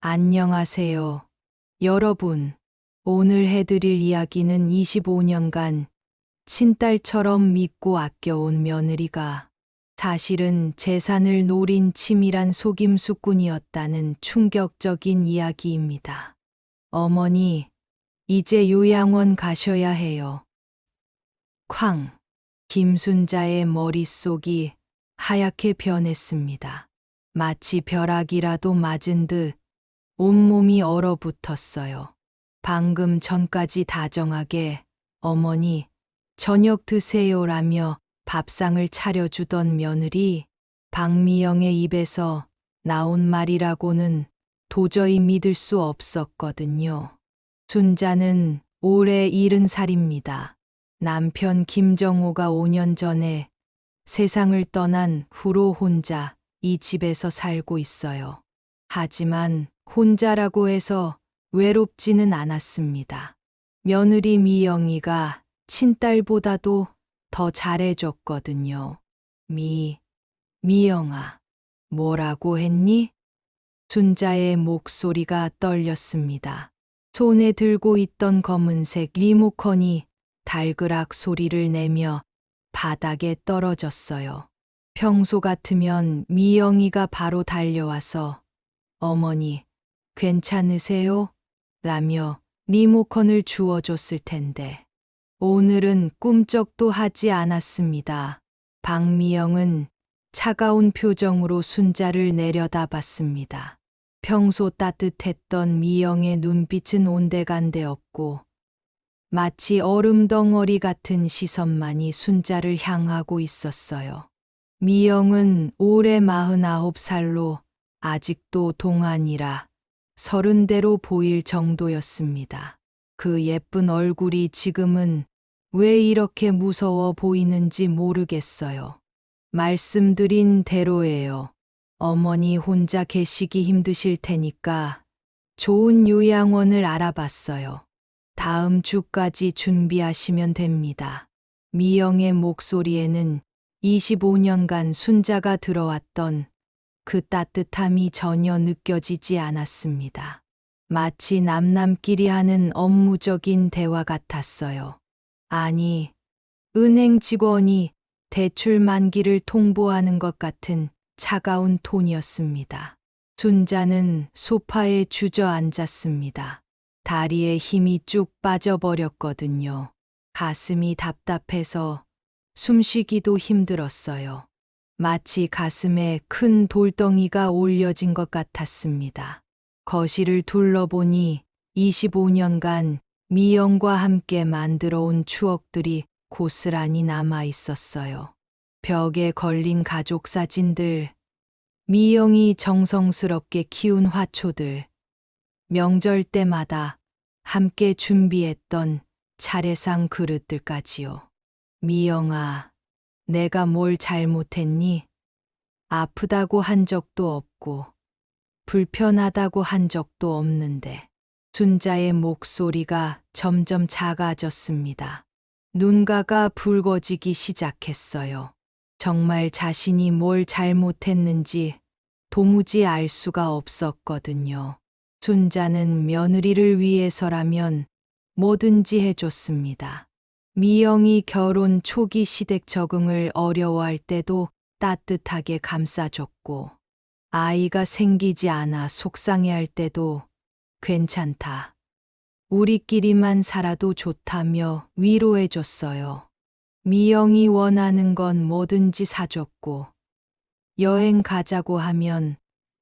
안녕하세요. 여러분, 오늘 해드릴 이야기는 25년간 친딸처럼 믿고 아껴온 며느리가 사실은 재산을 노린 치밀한 속임수꾼이었다는 충격적인 이야기입니다. 어머니, 이제 요양원 가셔야 해요. 쾅! 김순자의 머릿속이 하얗게 변했습니다. 마치 벼락이라도 맞은 듯 온몸이 얼어붙었어요. 방금 전까지 다정하게 어머니, 저녁 드세요라며 밥상을 차려주던 며느리 박미영의 입에서 나온 말이라고는 도저히 믿을 수 없었거든요. 순자는 올해 70살입니다. 남편 김정호가 5년 전에 세상을 떠난 후로 혼자 이 집에서 살고 있어요. 하지만 혼자라고 해서 외롭지는 않았습니다. 며느리 미영이가 친딸보다도 더 잘해줬거든요. 미영아, 뭐라고 했니? 순자의 목소리가 떨렸습니다. 손에 들고 있던 검은색 리모컨이 달그락 소리를 내며 바닥에 떨어졌어요. 평소 같으면 미영이가 바로 달려와서 어머니, 괜찮으세요? 라며 리모컨을 주워줬을 텐데 오늘은 꿈쩍도 하지 않았습니다. 박미영은 차가운 표정으로 순자를 내려다봤습니다. 평소 따뜻했던 미영의 눈빛은 온데간데 없고 마치 얼음 덩어리 같은 시선만이 순자를 향하고 있었어요. 미영은 올해 49살로 아직도 동안이라 30대로 보일 정도였습니다. 그 예쁜 얼굴이 지금은 왜 이렇게 무서워 보이는지 모르겠어요. 말씀드린 대로예요. 어머니 혼자 계시기 힘드실 테니까 좋은 요양원을 알아봤어요. 다음 주까지 준비하시면 됩니다. 미영의 목소리에는 25년간 순자가 들어왔던 그 따뜻함이 전혀 느껴지지 않았습니다. 마치 남남끼리 하는 업무적인 대화 같았어요. 아니, 은행 직원이 대출 만기를 통보하는 것 같은 차가운 톤이었습니다. 순자는 소파에 주저앉았습니다. 다리에 힘이 쭉 빠져버렸거든요. 가슴이 답답해서 숨쉬기도 힘들었어요. 마치 가슴에 큰 돌덩이가 올려진 것 같았습니다. 거실을 둘러보니 25년간 미영과 함께 만들어 온 추억들이 고스란히 남아 있었어요. 벽에 걸린 가족 사진들, 미영이 정성스럽게 키운 화초들, 명절 때마다 함께 준비했던 차례상 그릇들까지요. 미영아, 내가 뭘 잘못했니? 아프다고 한 적도 없고, 불편하다고 한 적도 없는데. 순자의 목소리가 점점 작아졌습니다. 눈가가 붉어지기 시작했어요. 정말 자신이 뭘 잘못했는지 도무지 알 수가 없었거든요. 순자는 며느리를 위해서라면 뭐든지 해줬습니다. 미영이 결혼 초기 시댁 적응을 어려워할 때도 따뜻하게 감싸줬고, 아이가 생기지 않아 속상해할 때도 괜찮다. 우리끼리만 살아도 좋다며 위로해줬어요. 미영이 원하는 건 뭐든지 사줬고, 여행 가자고 하면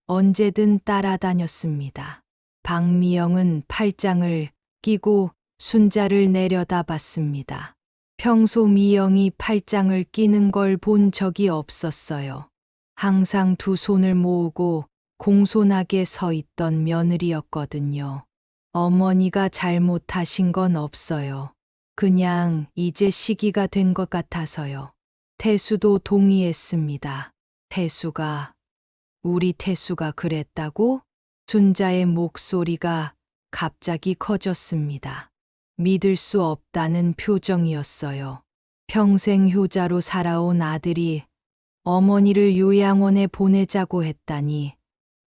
언제든 따라다녔습니다. 박미영은 팔짱을 끼고 순자를 내려다봤습니다. 평소 미영이 팔짱을 끼는 걸 본 적이 없었어요. 항상 두 손을 모으고 공손하게 서 있던 며느리였거든요. 어머니가 잘못하신 건 없어요. 그냥 이제 시기가 된 것 같아서요. 태수도 동의했습니다. 우리 태수가 그랬다고? 순자의 목소리가 갑자기 커졌습니다. 믿을 수 없다는 표정이었어요. 평생 효자로 살아온 아들이 어머니를 요양원에 보내자고 했다니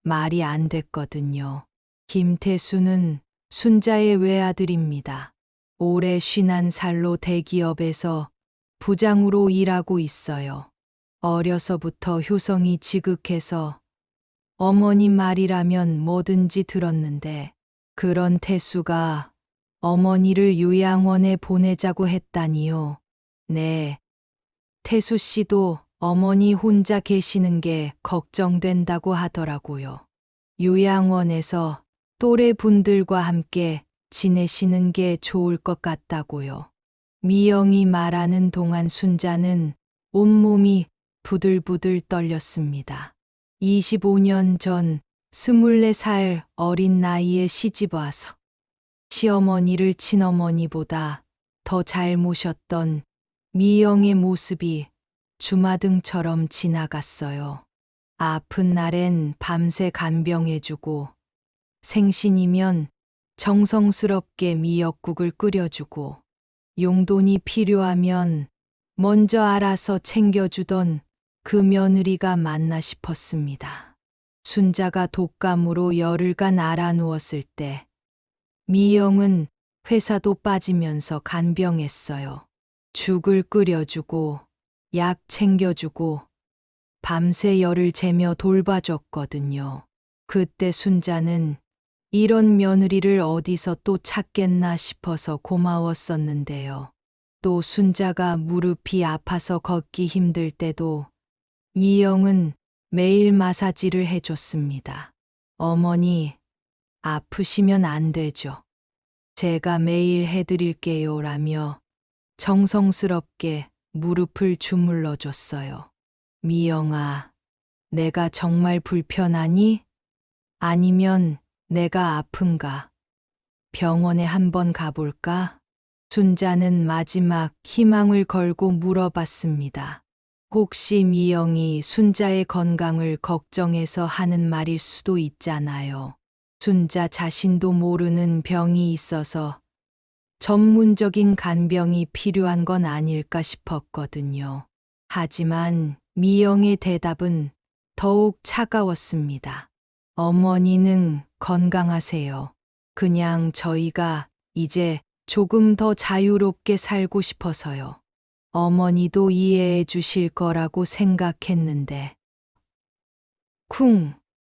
말이 안 됐거든요. 김태수는 순자의 외아들입니다. 올해 51살로 대기업에서 부장으로 일하고 있어요. 어려서부터 효성이 지극해서 어머니 말이라면 뭐든지 들었는데 그런 태수가 어머니를 요양원에 보내자고 했다니요. 네. 태수 씨도 어머니 혼자 계시는 게 걱정된다고 하더라고요. 요양원에서 또래 분들과 함께 지내시는 게 좋을 것 같다고요. 미영이 말하는 동안 순자는 온몸이 부들부들 떨렸습니다. 25년 전 24살 어린 나이에 시집 와서 시어머니를 친어머니보다 더 잘 모셨던 미영의 모습이 주마등처럼 지나갔어요. 아픈 날엔 밤새 간병해주고 생신이면 정성스럽게 미역국을 끓여주고 용돈이 필요하면 먼저 알아서 챙겨주던 그 며느리가 맞나 싶었습니다. 순자가 독감으로 열흘간 알아누웠을 때 미영은 회사도 빠지면서 간병했어요. 죽을 끓여주고 약 챙겨주고 밤새 열을 재며 돌봐줬거든요. 그때 순자는 이런 며느리를 어디서 또 찾겠나 싶어서 고마웠었는데요. 또 순자가 무릎이 아파서 걷기 힘들 때도 미영은 매일 마사지를 해줬습니다. 어머니, 아프시면 안 되죠. 제가 매일 해드릴게요 라며 정성스럽게 무릎을 주물러 줬어요. 미영아, 내가 정말 불편하니? 아니면 내가 아픈가? 병원에 한번 가볼까? 순자는 마지막 희망을 걸고 물어봤습니다. 혹시 미영이 순자의 건강을 걱정해서 하는 말일 수도 있잖아요. 순자 자신도 모르는 병이 있어서 전문적인 간병이 필요한 건 아닐까 싶었거든요. 하지만 미영의 대답은 더욱 차가웠습니다. 어머니는 건강하세요. 그냥 저희가 이제 조금 더 자유롭게 살고 싶어서요. 어머니도 이해해 주실 거라고 생각했는데. 쿵!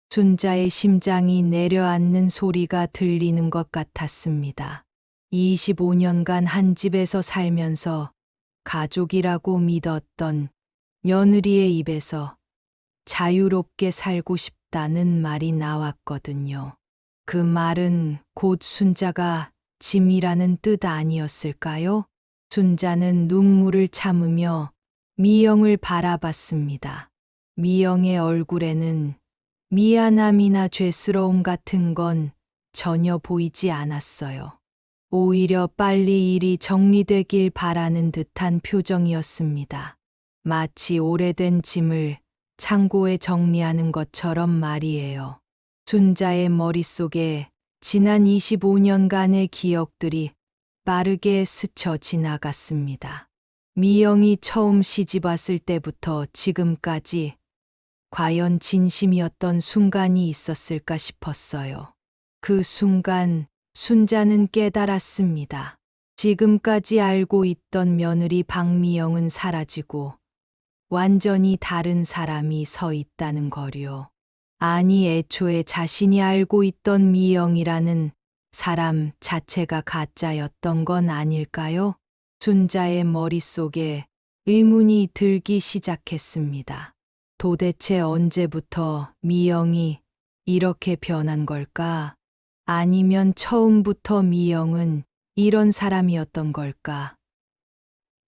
순자의 심장이 내려앉는 소리가 들리는 것 같았습니다. 25년간 한 집에서 살면서 가족이라고 믿었던 며느리의 입에서 자유롭게 살고 싶다는 말이 나왔거든요. 그 말은 곧 순자가 짐이라는 뜻 아니었을까요? 순자는 눈물을 참으며 미영을 바라봤습니다. 미영의 얼굴에는 미안함이나 죄스러움 같은 건 전혀 보이지 않았어요. 오히려 빨리 일이 정리되길 바라는 듯한 표정이었습니다. 마치 오래된 짐을 창고에 정리하는 것처럼 말이에요. 순자의 머릿속에 지난 25년간의 기억들이 빠르게 스쳐 지나갔습니다. 미영이 처음 시집 왔을 때부터 지금까지 과연 진심이었던 순간이 있었을까 싶었어요. 그 순간 순자는 깨달았습니다. 지금까지 알고 있던 며느리 박미영은 사라지고 완전히 다른 사람이 서 있다는 거요. 아니 애초에 자신이 알고 있던 미영이라는 사람 자체가 가짜였던 건 아닐까요? 순자의 머릿속에 의문이 들기 시작했습니다. 도대체 언제부터 미영이 이렇게 변한 걸까? 아니면 처음부터 미영은 이런 사람이었던 걸까?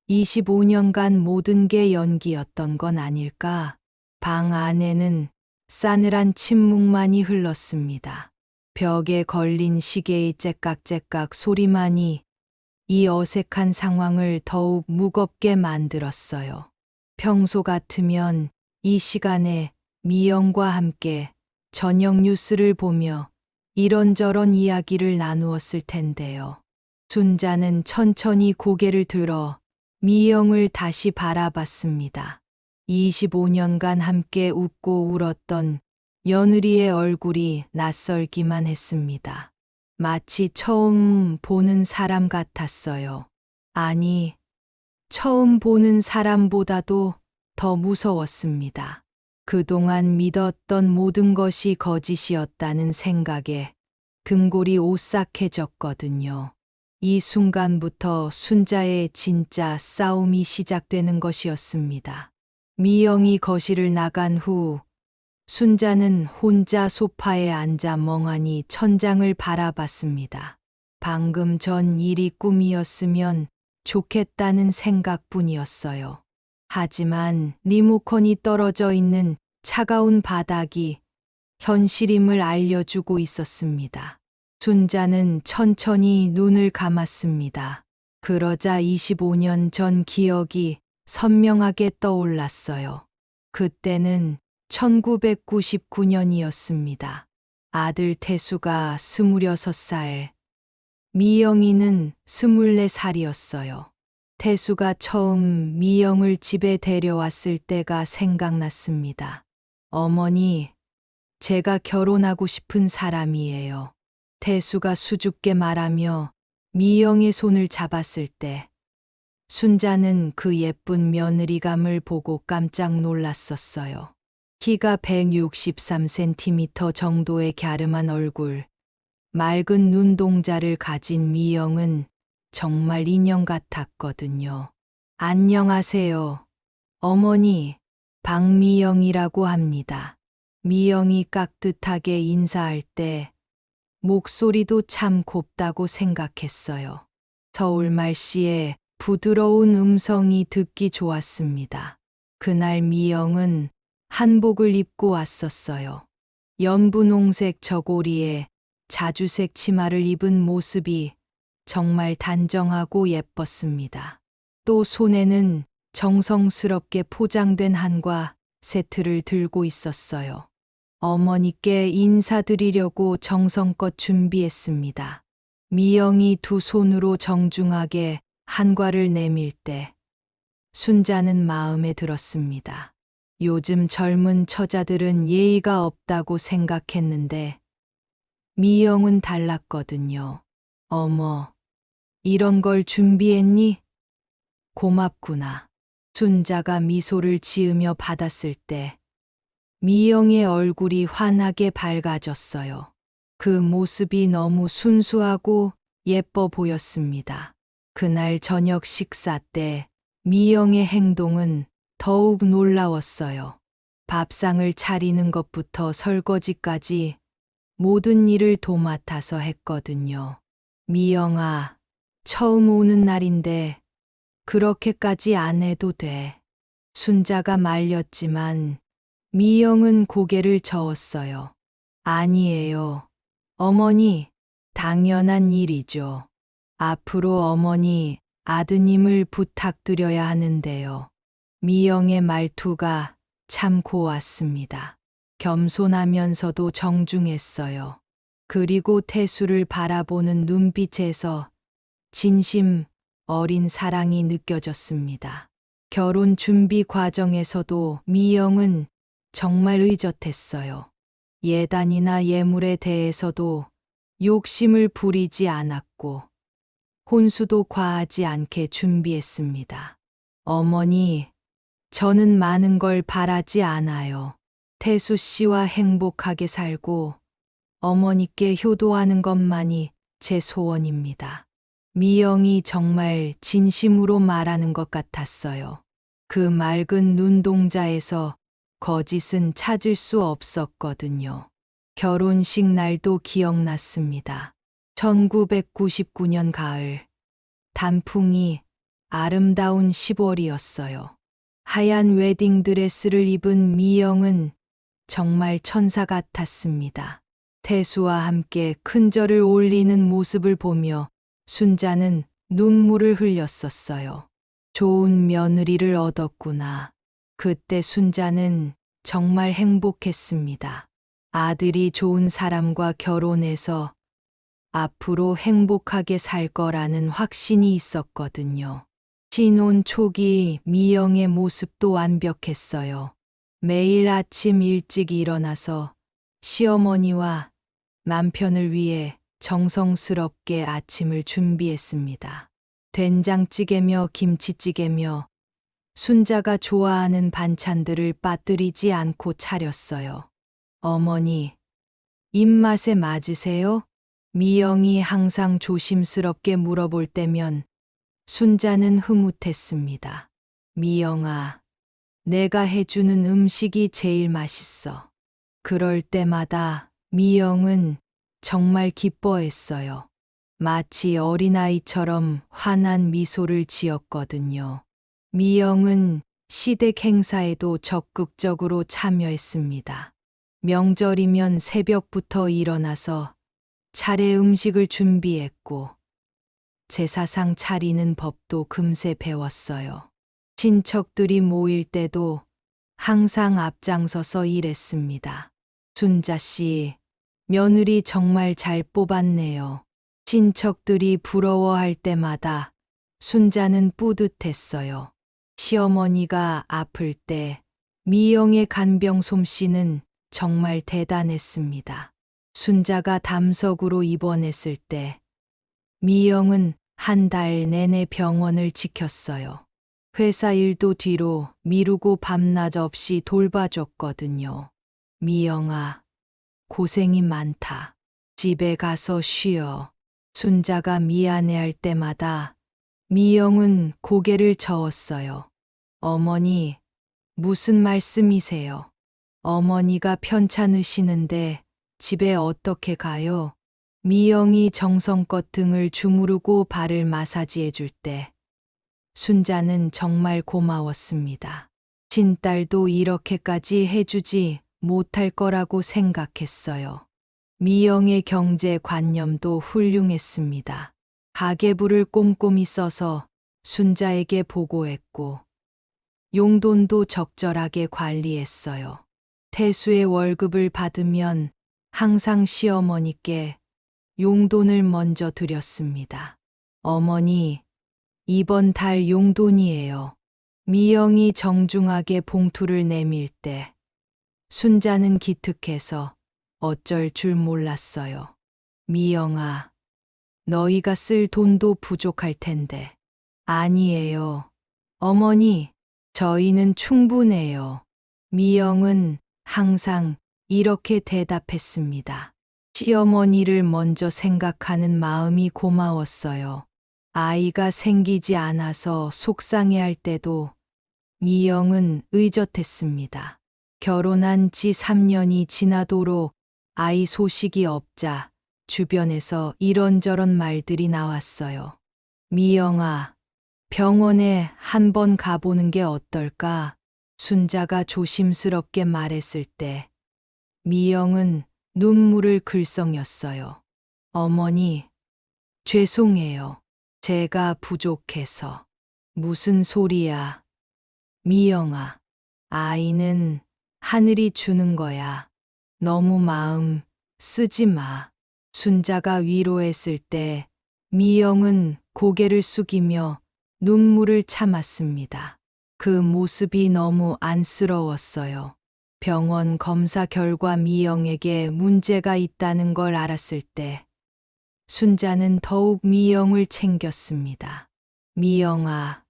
25년간 모든 게 연기였던 건 아닐까? 방 안에는 싸늘한 침묵만이 흘렀습니다. 벽에 걸린 시계의 째깍째깍 소리만이 이 어색한 상황을 더욱 무겁게 만들었어요. 평소 같으면 이 시간에 미영과 함께 저녁 뉴스를 보며 이런저런 이야기를 나누었을 텐데요. 순자는 천천히 고개를 들어 미영을 다시 바라봤습니다. 25년간 함께 웃고 울었던 며느리의 얼굴이 낯설기만 했습니다. 마치 처음 보는 사람 같았어요. 아니, 처음 보는 사람보다도 더 무서웠습니다. 그동안 믿었던 모든 것이 거짓이었다는 생각에 등골이 오싹해졌거든요. 이 순간부터 순자의 진짜 싸움이 시작되는 것이었습니다. 미영이 거실을 나간 후 순자는 혼자 소파에 앉아 멍하니 천장을 바라봤습니다. 방금 전 일이 꿈이었으면 좋겠다는 생각뿐이었어요. 하지만 리모컨이 떨어져 있는 차가운 바닥이 현실임을 알려주고 있었습니다. 순자는 천천히 눈을 감았습니다. 그러자 25년 전 기억이 선명하게 떠올랐어요. 그때는 1999년이었습니다. 아들 태수가 26살, 미영이는 24살이었어요. 태수가 처음 미영을 집에 데려왔을 때가 생각났습니다. 어머니, 제가 결혼하고 싶은 사람이에요. 태수가 수줍게 말하며 미영의 손을 잡았을 때 순자는 그 예쁜 며느리감을 보고 깜짝 놀랐었어요. 키가 163cm 정도의 갸름한 얼굴, 맑은 눈동자를 가진 미영은 정말 인형 같았거든요. 안녕하세요. 어머니, 박미영이라고 합니다. 미영이 깍듯하게 인사할 때 목소리도 참 곱다고 생각했어요. 서울말씨의 부드러운 음성이 듣기 좋았습니다. 그날 미영은 한복을 입고 왔었어요. 연분홍색 저고리에 자주색 치마를 입은 모습이 정말 단정하고 예뻤습니다. 또 손에는 정성스럽게 포장된 한과 세트를 들고 있었어요. 어머니께 인사드리려고 정성껏 준비했습니다. 미영이 두 손으로 정중하게 한과를 내밀 때 순자는 마음에 들었습니다. 요즘 젊은 처자들은 예의가 없다고 생각했는데 미영은 달랐거든요. 어머, 이런 걸 준비했니? 고맙구나. 순자가 미소를 지으며 받았을 때 미영의 얼굴이 환하게 밝아졌어요. 그 모습이 너무 순수하고 예뻐 보였습니다. 그날 저녁 식사 때 미영의 행동은 더욱 놀라웠어요. 밥상을 차리는 것부터 설거지까지 모든 일을 도맡아서 했거든요. 미영아, 처음 오는 날인데 그렇게까지 안 해도 돼. 순자가 말렸지만 미영은 고개를 저었어요. 아니에요. 어머니, 당연한 일이죠. 앞으로 어머니, 아드님을 부탁드려야 하는데요. 미영의 말투가 참 고왔습니다. 겸손하면서도 정중했어요. 그리고 태수를 바라보는 눈빛에서 진심 어린 사랑이 느껴졌습니다. 결혼 준비 과정에서도 미영은 정말 의젓했어요. 예단이나 예물에 대해서도 욕심을 부리지 않았고 혼수도 과하지 않게 준비했습니다. 어머니, 저는 많은 걸 바라지 않아요. 태수 씨와 행복하게 살고 어머니께 효도하는 것만이 제 소원입니다. 미영이 정말 진심으로 말하는 것 같았어요. 그 맑은 눈동자에서 거짓은 찾을 수 없었거든요. 결혼식 날도 기억났습니다. 1999년 가을, 단풍이 아름다운 10월이었어요. 하얀 웨딩드레스를 입은 미영은 정말 천사 같았습니다. 태수와 함께 큰절을 올리는 모습을 보며 순자는 눈물을 흘렸었어요. 좋은 며느리를 얻었구나. 그때 순자는 정말 행복했습니다. 아들이 좋은 사람과 결혼해서 앞으로 행복하게 살 거라는 확신이 있었거든요. 신혼 초기 미영의 모습도 완벽했어요. 매일 아침 일찍 일어나서 시어머니와 남편을 위해 정성스럽게 아침을 준비했습니다. 된장찌개며 김치찌개며 순자가 좋아하는 반찬들을 빠뜨리지 않고 차렸어요. 어머니, 입맛에 맞으세요? 미영이 항상 조심스럽게 물어볼 때면 순자는 흐뭇했습니다. 미영아, 내가 해주는 음식이 제일 맛있어. 그럴 때마다 미영은 정말 기뻐했어요. 마치 어린아이처럼 환한 미소를 지었거든요. 미영은 시댁 행사에도 적극적으로 참여했습니다. 명절이면 새벽부터 일어나서 차례 음식을 준비했고, 제사상 차리는 법도 금세 배웠어요. 친척들이 모일 때도 항상 앞장서서 일했습니다. 순자 씨, 며느리 정말 잘 뽑았네요. 친척들이 부러워할 때마다 순자는 뿌듯했어요. 시어머니가 아플 때 미영의 간병 솜씨는 정말 대단했습니다. 순자가 담석으로 입원했을 때 미영은 한 달 내내 병원을 지켰어요. 회사 일도 뒤로 미루고 밤낮 없이 돌봐줬거든요. 미영아, 고생이 많다. 집에 가서 쉬어. 순자가 미안해할 때마다 미영은 고개를 저었어요. 어머니, 무슨 말씀이세요? 어머니가 편찮으시는데 집에 어떻게 가요? 미영이 정성껏 등을 주무르고 발을 마사지해 줄 때 순자는 정말 고마웠습니다. 친딸도 이렇게까지 해주지 못할 거라고 생각했어요. 미영의 경제관념도 훌륭했습니다. 가계부를 꼼꼼히 써서 순자에게 보고했고, 용돈도 적절하게 관리했어요. 태수의 월급을 받으면 항상 시어머니께 용돈을 먼저 드렸습니다. 어머니, 이번 달 용돈이에요. 미영이 정중하게 봉투를 내밀 때 순자는 기특해서 어쩔 줄 몰랐어요. 미영아, 너희가 쓸 돈도 부족할 텐데. 아니에요. 어머니, 저희는 충분해요. 미영은 항상 이렇게 대답했습니다. 시어머니를 먼저 생각하는 마음이 고마웠어요. 아이가 생기지 않아서 속상해할 때도 미영은 의젓했습니다. 결혼한 지 3년이 지나도록 아이 소식이 없자 주변에서 이런저런 말들이 나왔어요. 미영아, 병원에 한번 가보는 게 어떨까? 순자가 조심스럽게 말했을 때 미영은 눈물을 글썽였어요. 어머니, 죄송해요. 제가 부족해서. 무슨 소리야. 미영아, 아이는 하늘이 주는 거야. 너무 마음 쓰지 마. 순자가 위로했을 때 미영은 고개를 숙이며 눈물을 참았습니다. 그 모습이 너무 안쓰러웠어요. 병원 검사 결과 미영에게 문제가 있다는 걸 알았을 때 순자는 더욱 미영을 챙겼습니다. 미영아,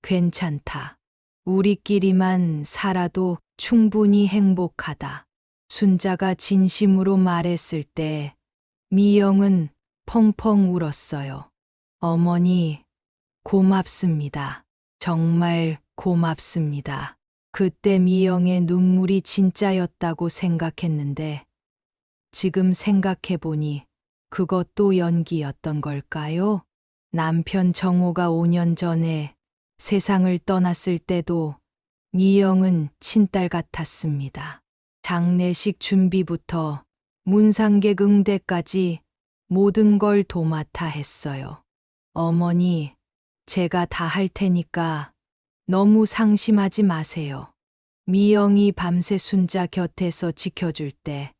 괜찮다. 우리끼리만 살아도 충분히 행복하다. 순자가 진심으로 말했을 때 미영은 펑펑 울었어요. 어머니, 고맙습니다. 정말 고맙습니다. 그때 미영의 눈물이 진짜였다고 생각했는데 지금 생각해보니 그것도 연기였던 걸까요? 남편 정호가 5년 전에 세상을 떠났을 때도 미영은 친딸 같았습니다. 장례식 준비부터 문상객 응대까지 모든 걸 도맡아 했어요. 어머니, 제가 다 할 테니까 너무 상심하지 마세요. 미영이 밤새 순자 곁에서 지켜줄 때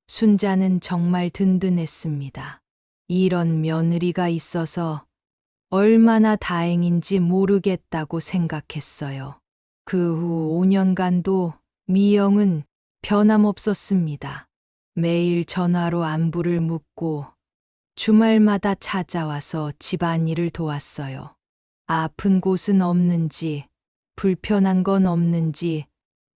순자는 정말 든든했습니다. 이런 며느리가 있어서 얼마나 다행인지 모르겠다고 생각했어요. 그 후 5년간도 미영은 변함없었습니다. 매일 전화로 안부를 묻고 주말마다 찾아와서 집안일을 도왔어요. 아픈 곳은 없는지, 불편한 건 없는지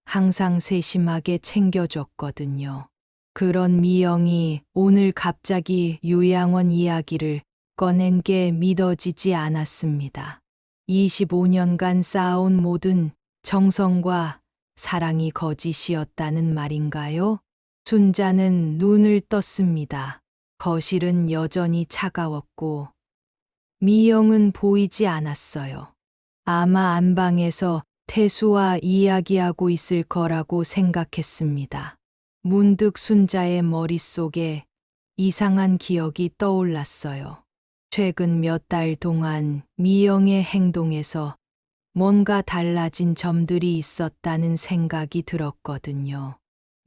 항상 세심하게 챙겨줬거든요. 그런 미영이 오늘 갑자기 요양원 이야기를 꺼낸 게 믿어지지 않았습니다. 25년간 쌓아온 모든 정성과 사랑이 거짓이었다는 말인가요? 순자는 눈을 떴습니다. 거실은 여전히 차가웠고 미영은 보이지 않았어요. 아마 안방에서 태수와 이야기하고 있을 거라고 생각했습니다. 문득 순자의 머릿속에 이상한 기억이 떠올랐어요. 최근 몇 달 동안 미영의 행동에서 뭔가 달라진 점들이 있었다는 생각이 들었거든요.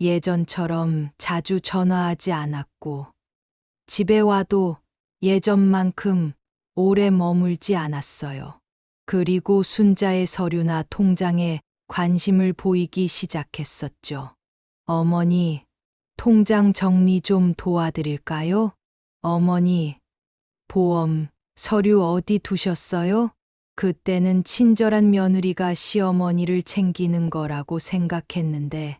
예전처럼 자주 전화하지 않았고, 집에 와도 예전만큼 오래 머물지 않았어요. 그리고 순자의 서류나 통장에 관심을 보이기 시작했었죠. 어머니, 통장 정리 좀 도와드릴까요? 어머니, 보험, 서류 어디 두셨어요? 그때는 친절한 며느리가 시어머니를 챙기는 거라고 생각했는데,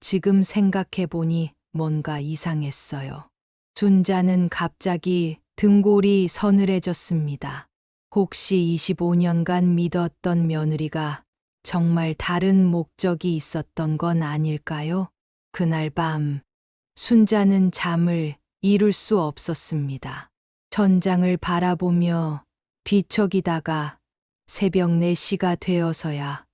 지금 생각해보니 뭔가 이상했어요. 순자는 갑자기 등골이 서늘해졌습니다. 혹시 25년간 믿었던 며느리가 정말 다른 목적이 있었던 건 아닐까요? 그날 밤, 순자는 잠을 이룰 수 없었습니다. 천장을 바라보며 뒤척이다가 새벽 4시가 되어서야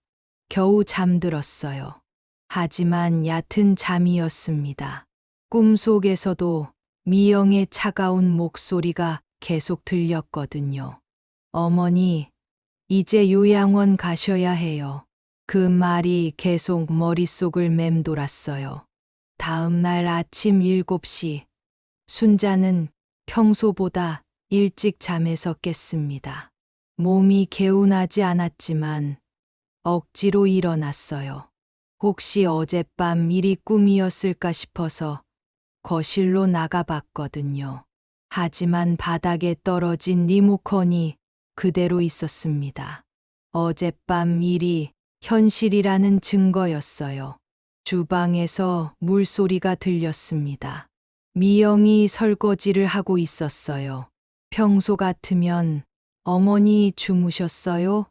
겨우 잠들었어요. 하지만 얕은 잠이었습니다. 꿈속에서도 미영의 차가운 목소리가 계속 들렸거든요. 어머니, 이제 요양원 가셔야 해요. 그 말이 계속 머릿속을 맴돌았어요. 다음 날 아침 7시, 순자는 평소보다 일찍 잠에서 깼습니다. 몸이 개운하지 않았지만 억지로 일어났어요. 혹시 어젯밤 일이 꿈이었을까 싶어서 거실로 나가봤거든요. 하지만 바닥에 떨어진 리모컨이 그대로 있었습니다. 어젯밤 일이 현실이라는 증거였어요. 주방에서 물소리가 들렸습니다. 미영이 설거지를 하고 있었어요. 평소 같으면 어머니 주무셨어요?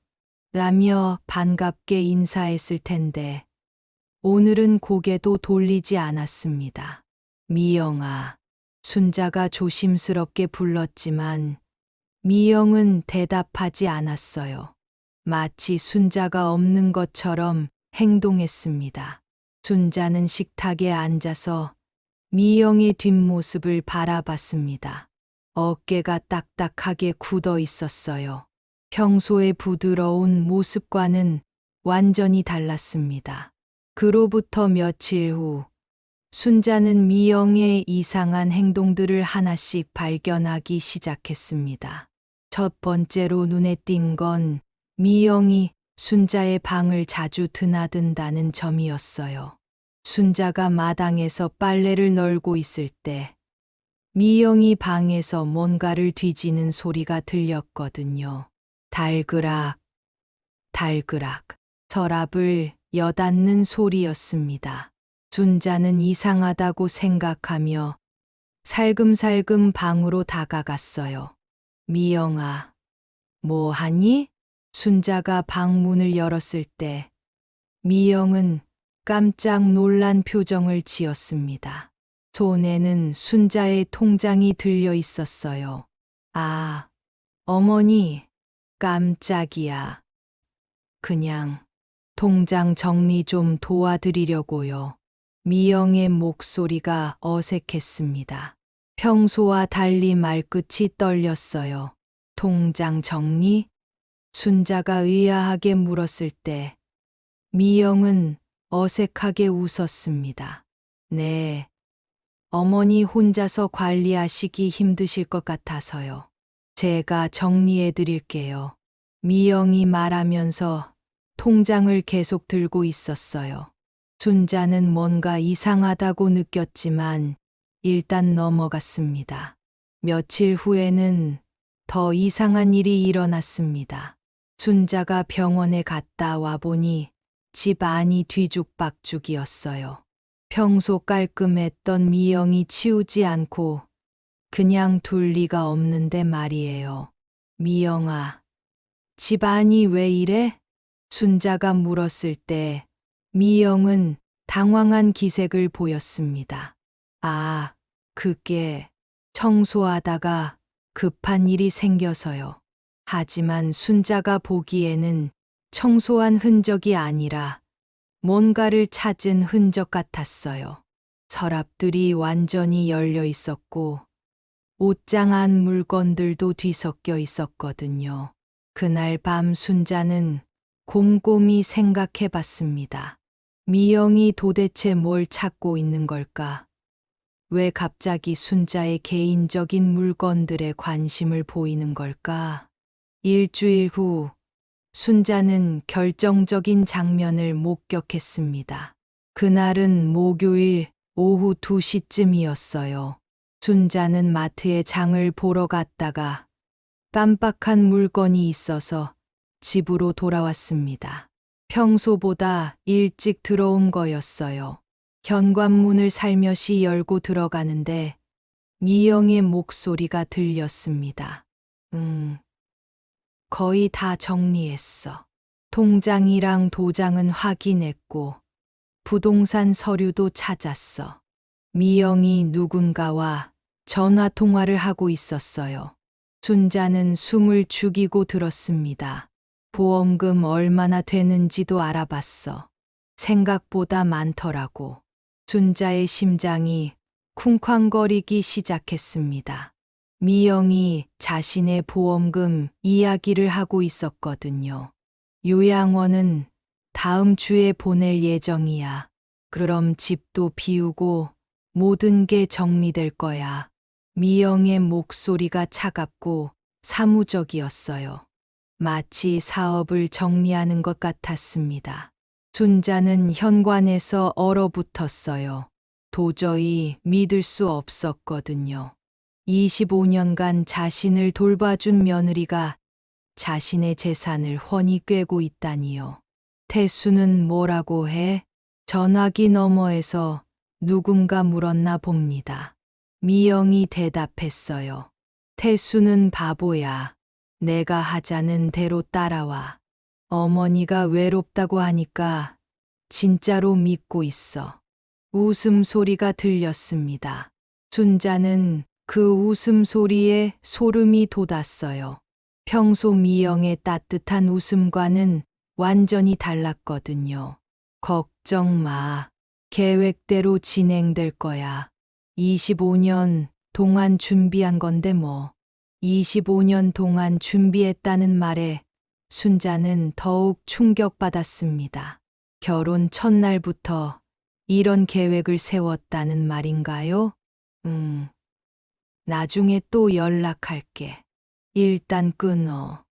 라며 반갑게 인사했을 텐데 오늘은 고개도 돌리지 않았습니다. 미영아, 순자가 조심스럽게 불렀지만 미영은 대답하지 않았어요. 마치 순자가 없는 것처럼 행동했습니다. 순자는 식탁에 앉아서 미영의 뒷모습을 바라봤습니다. 어깨가 딱딱하게 굳어 있었어요. 평소의 부드러운 모습과는 완전히 달랐습니다. 그로부터 며칠 후, 순자는 미영의 이상한 행동들을 하나씩 발견하기 시작했습니다. 첫 번째로 눈에 띈 건 미영이 순자의 방을 자주 드나든다는 점이었어요. 순자가 마당에서 빨래를 널고 있을 때 미영이 방에서 뭔가를 뒤지는 소리가 들렸거든요. 달그락, 달그락, 서랍을 여닫는 소리였습니다. 순자는 이상하다고 생각하며 살금살금 방으로 다가갔어요. 미영아, 뭐 하니? 순자가 방문을 열었을 때 미영은 깜짝 놀란 표정을 지었습니다. 손에는 순자의 통장이 들려 있었어요. 아, 어머니, 깜짝이야. 그냥 통장 정리 좀 도와드리려고요. 미영의 목소리가 어색했습니다. 평소와 달리 말끝이 떨렸어요. 통장 정리? 순자가 의아하게 물었을 때 미영은 어색하게 웃었습니다. 네, 어머니 혼자서 관리하시기 힘드실 것 같아서요. 제가 정리해 드릴게요. 미영이 말하면서 통장을 계속 들고 있었어요. 순자는 뭔가 이상하다고 느꼈지만 일단 넘어갔습니다. 며칠 후에는 더 이상한 일이 일어났습니다. 순자가 병원에 갔다 와보니 집 안이 뒤죽박죽이었어요. 평소 깔끔했던 미영이 치우지 않고 그냥 둘 리가 없는데 말이에요. 미영아, 집 안이 왜 이래? 순자가 물었을 때 미영은 당황한 기색을 보였습니다. 아, 그게 청소하다가 급한 일이 생겨서요. 하지만 순자가 보기에는 청소한 흔적이 아니라 뭔가를 찾은 흔적 같았어요. 서랍들이 완전히 열려 있었고 옷장 안 물건들도 뒤섞여 있었거든요. 그날 밤 순자는 곰곰이 생각해 봤습니다. 미영이 도대체 뭘 찾고 있는 걸까? 왜 갑자기 순자의 개인적인 물건들에 관심을 보이는 걸까? 일주일 후 순자는 결정적인 장면을 목격했습니다. 그날은 목요일 오후 2시쯤이었어요. 순자는 마트에 장을 보러 갔다가 깜빡한 물건이 있어서 집으로 돌아왔습니다. 평소보다 일찍 들어온 거였어요. 현관문을 살며시 열고 들어가는데 미영의 목소리가 들렸습니다. 거의 다 정리했어. 통장이랑 도장은 확인했고 부동산 서류도 찾았어. 미영이 누군가와 전화 통화를 하고 있었어요. 순자는 숨을 죽이고 들었습니다. 보험금 얼마나 되는지도 알아봤어. 생각보다 많더라고. 순자의 심장이 쿵쾅거리기 시작했습니다. 미영이 자신의 보험금 이야기를 하고 있었거든요. 요양원은 다음 주에 보낼 예정이야. 그럼 집도 비우고 모든 게 정리될 거야. 미영의 목소리가 차갑고 사무적이었어요. 마치 사업을 정리하는 것 같았습니다. 순자는 현관에서 얼어붙었어요. 도저히 믿을 수 없었거든요. 25년간 자신을 돌봐준 며느리가 자신의 재산을 훤히 꿰고 있다니요. 태수는 뭐라고 해? 전화기 너머에서 누군가 물었나 봅니다. 미영이 대답했어요. 태수는 바보야. 내가 하자는 대로 따라와. 어머니가 외롭다고 하니까 진짜로 믿고 있어. 웃음소리가 들렸습니다. 순자는 그 웃음소리에 소름이 돋았어요. 평소 미영의 따뜻한 웃음과는 완전히 달랐거든요. 걱정 마. 계획대로 진행될 거야. 25년 동안 준비한 건데 뭐. 25년 동안 준비했다는 말에 순자는 더욱 충격받았습니다. 결혼 첫날부터 이런 계획을 세웠다는 말인가요? 나중에 또 연락할게. 일단 끊어.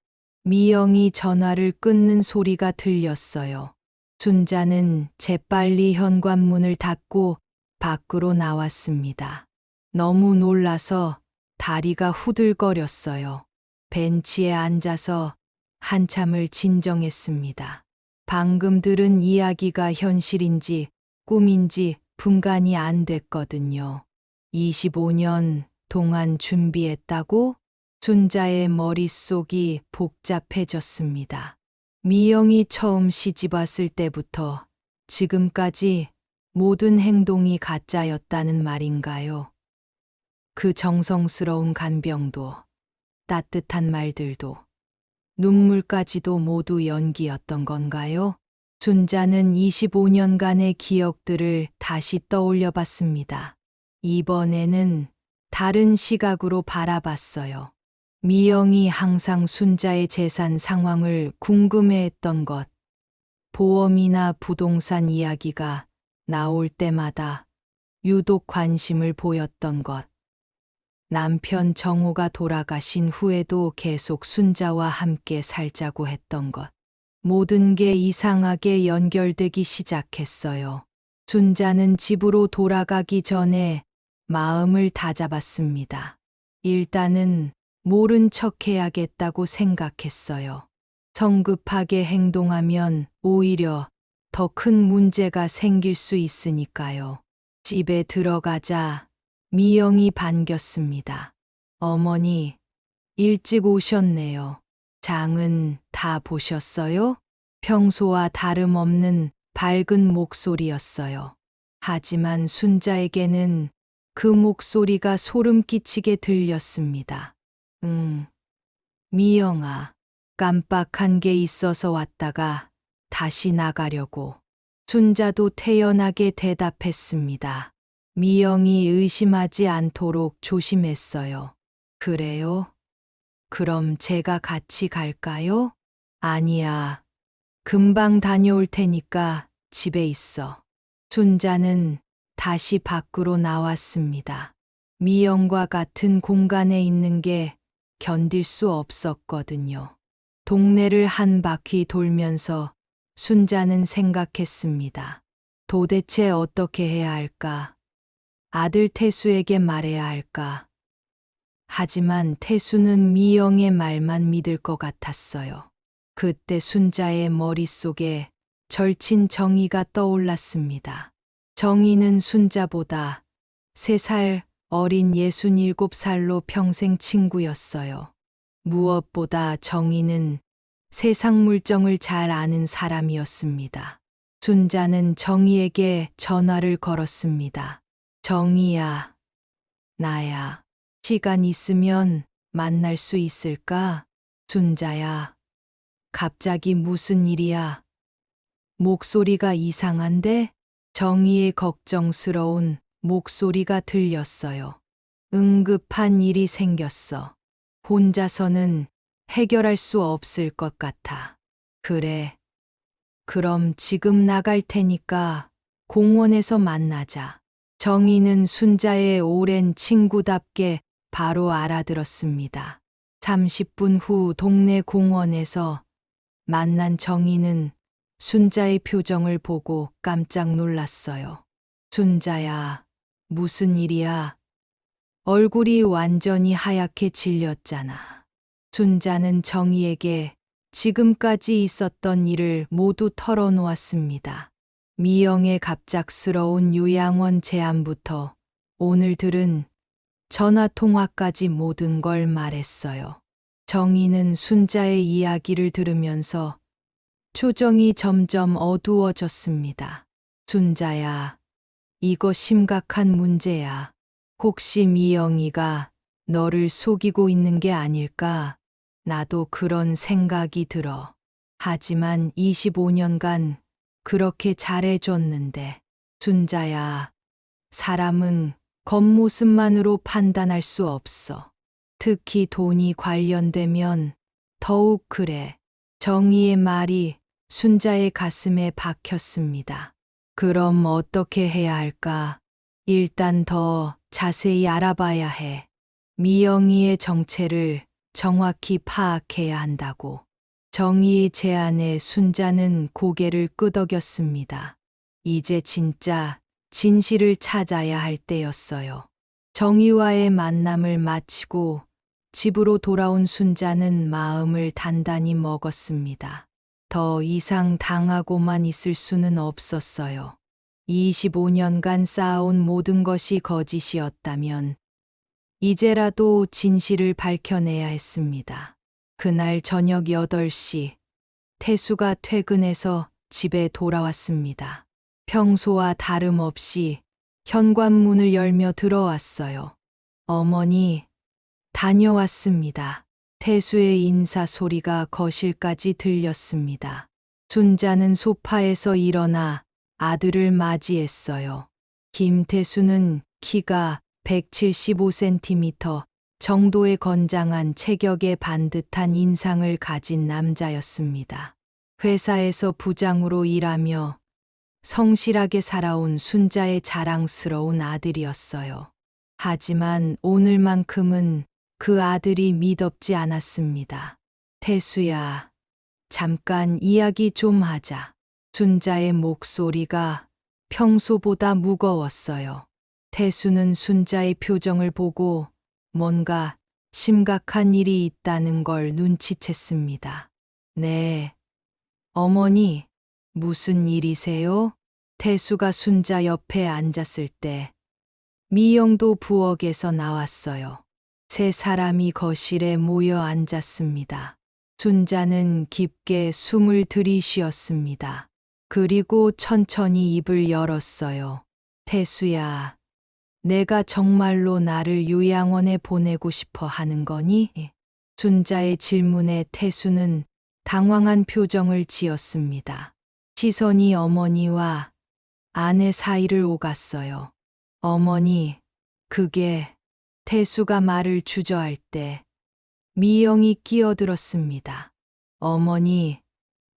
미영이 전화를 끊는 소리가 들렸어요. 순자는 재빨리 현관문을 닫고 밖으로 나왔습니다. 너무 놀라서 다리가 후들거렸어요. 벤치에 앉아서 한참을 진정했습니다. 방금 들은 이야기가 현실인지 꿈인지 분간이 안 됐거든요. 25년 동안 준비했다고? 순자의 머릿속이 복잡해졌습니다. 미영이 처음 시집 왔을 때부터 지금까지 모든 행동이 가짜였다는 말인가요? 그 정성스러운 간병도, 따뜻한 말들도, 눈물까지도 모두 연기였던 건가요? 순자는 25년간의 기억들을 다시 떠올려 봤습니다. 이번에는 다른 시각으로 바라봤어요. 미영이 항상 순자의 재산 상황을 궁금해했던 것, 보험이나 부동산 이야기가 나올 때마다 유독 관심을 보였던 것, 남편 정호가 돌아가신 후에도 계속 순자와 함께 살자고 했던 것, 모든 게 이상하게 연결되기 시작했어요. 순자는 집으로 돌아가기 전에 마음을 다잡았습니다. 일단은 모른 척 해야겠다고 생각했어요. 성급하게 행동하면 오히려 더 큰 문제가 생길 수 있으니까요. 집에 들어가자 미영이 반겼습니다. 어머니, 일찍 오셨네요. 장은 다 보셨어요? 평소와 다름없는 밝은 목소리였어요. 하지만 순자에게는 그 목소리가 소름 끼치게 들렸습니다. 미영아, 깜빡한 게 있어서 왔다가 다시 나가려고. 순자도 태연하게 대답했습니다. 미영이 의심하지 않도록 조심했어요. 그래요? 그럼 제가 같이 갈까요? 아니야. 금방 다녀올 테니까 집에 있어. 순자는 다시 밖으로 나왔습니다. 미영과 같은 공간에 있는 게 견딜 수 없었거든요. 동네를 한 바퀴 돌면서 순자는 생각했습니다. 도대체 어떻게 해야 할까? 아들 태수에게 말해야 할까? 하지만 태수는 미영의 말만 믿을 것 같았어요. 그때 순자의 머릿속에 절친 정희가 떠올랐습니다. 정희는 순자보다 3살 어린 67살로 평생 친구였어요. 무엇보다 정희는 세상 물정을 잘 아는 사람이었습니다. 순자는 정희에게 전화를 걸었습니다. 정희야, 나야. 시간 있으면 만날 수 있을까? 순자야, 갑자기 무슨 일이야? 목소리가 이상한데? 정희의 걱정스러운 목소리가 들렸어요. 응급한 일이 생겼어. 혼자서는 해결할 수 없을 것 같아. 그래. 그럼 지금 나갈 테니까 공원에서 만나자. 정희는 순자의 오랜 친구답게 바로 알아들었습니다. 30분 후 동네 공원에서 만난 정희는 순자의 표정을 보고 깜짝 놀랐어요. 순자야, 무슨 일이야? 얼굴이 완전히 하얗게 질렸잖아. 순자는 정희에게 지금까지 있었던 일을 모두 털어놓았습니다. 미영의 갑작스러운 요양원 제안부터 오늘 들은 전화통화까지 모든 걸 말했어요. 정희는 순자의 이야기를 들으면서 표정이 점점 어두워졌습니다. 순자야, 이거 심각한 문제야. 혹시 미영이가 너를 속이고 있는 게 아닐까? 나도 그런 생각이 들어. 하지만 25년간 그렇게 잘해줬는데. 순자야, 사람은 겉모습만으로 판단할 수 없어. 특히 돈이 관련되면 더욱 그래. 정희의 말이 순자의 가슴에 박혔습니다. 그럼 어떻게 해야 할까? 일단 더 자세히 알아봐야 해. 미영이의 정체를 정확히 파악해야 한다고. 정희의 제안에 순자는 고개를 끄덕였습니다. 이제 진짜 진실을 찾아야 할 때였어요. 정희와의 만남을 마치고 집으로 돌아온 순자는 마음을 단단히 먹었습니다. 더 이상 당하고만 있을 수는 없었어요. 25년간 쌓아온 모든 것이 거짓이었다면 이제라도 진실을 밝혀내야 했습니다. 그날 저녁 8시, 태수가 퇴근해서 집에 돌아왔습니다. 평소와 다름없이 현관문을 열며 들어왔어요. 어머니, 다녀왔습니다. 태수의 인사 소리가 거실까지 들렸습니다. 순자는 소파에서 일어나 아들을 맞이했어요. 김태수는 키가 175cm 정도의 건장한 체격에 반듯한 인상을 가진 남자였습니다. 회사에서 부장으로 일하며 성실하게 살아온 순자의 자랑스러운 아들이었어요. 하지만 오늘만큼은 그 아들이 미덥지 않았습니다. 태수야, 잠깐 이야기 좀 하자. 순자의 목소리가 평소보다 무거웠어요. 태수는 순자의 표정을 보고 뭔가 심각한 일이 있다는 걸 눈치챘습니다. 네, 어머니, 무슨 일이세요? 태수가 순자 옆에 앉았을 때 미영도 부엌에서 나왔어요. 세 사람이 거실에 모여 앉았습니다. 순자는 깊게 숨을 들이쉬었습니다. 그리고 천천히 입을 열었어요. 태수야, 내가 정말로 나를 요양원에 보내고 싶어 하는 거니? 순자의 질문에 태수는 당황한 표정을 지었습니다. 시선이 어머니와 아내 사이를 오갔어요. 어머니, 그게 태수가 말을 주저할 때 미영이 끼어들었습니다. 어머니,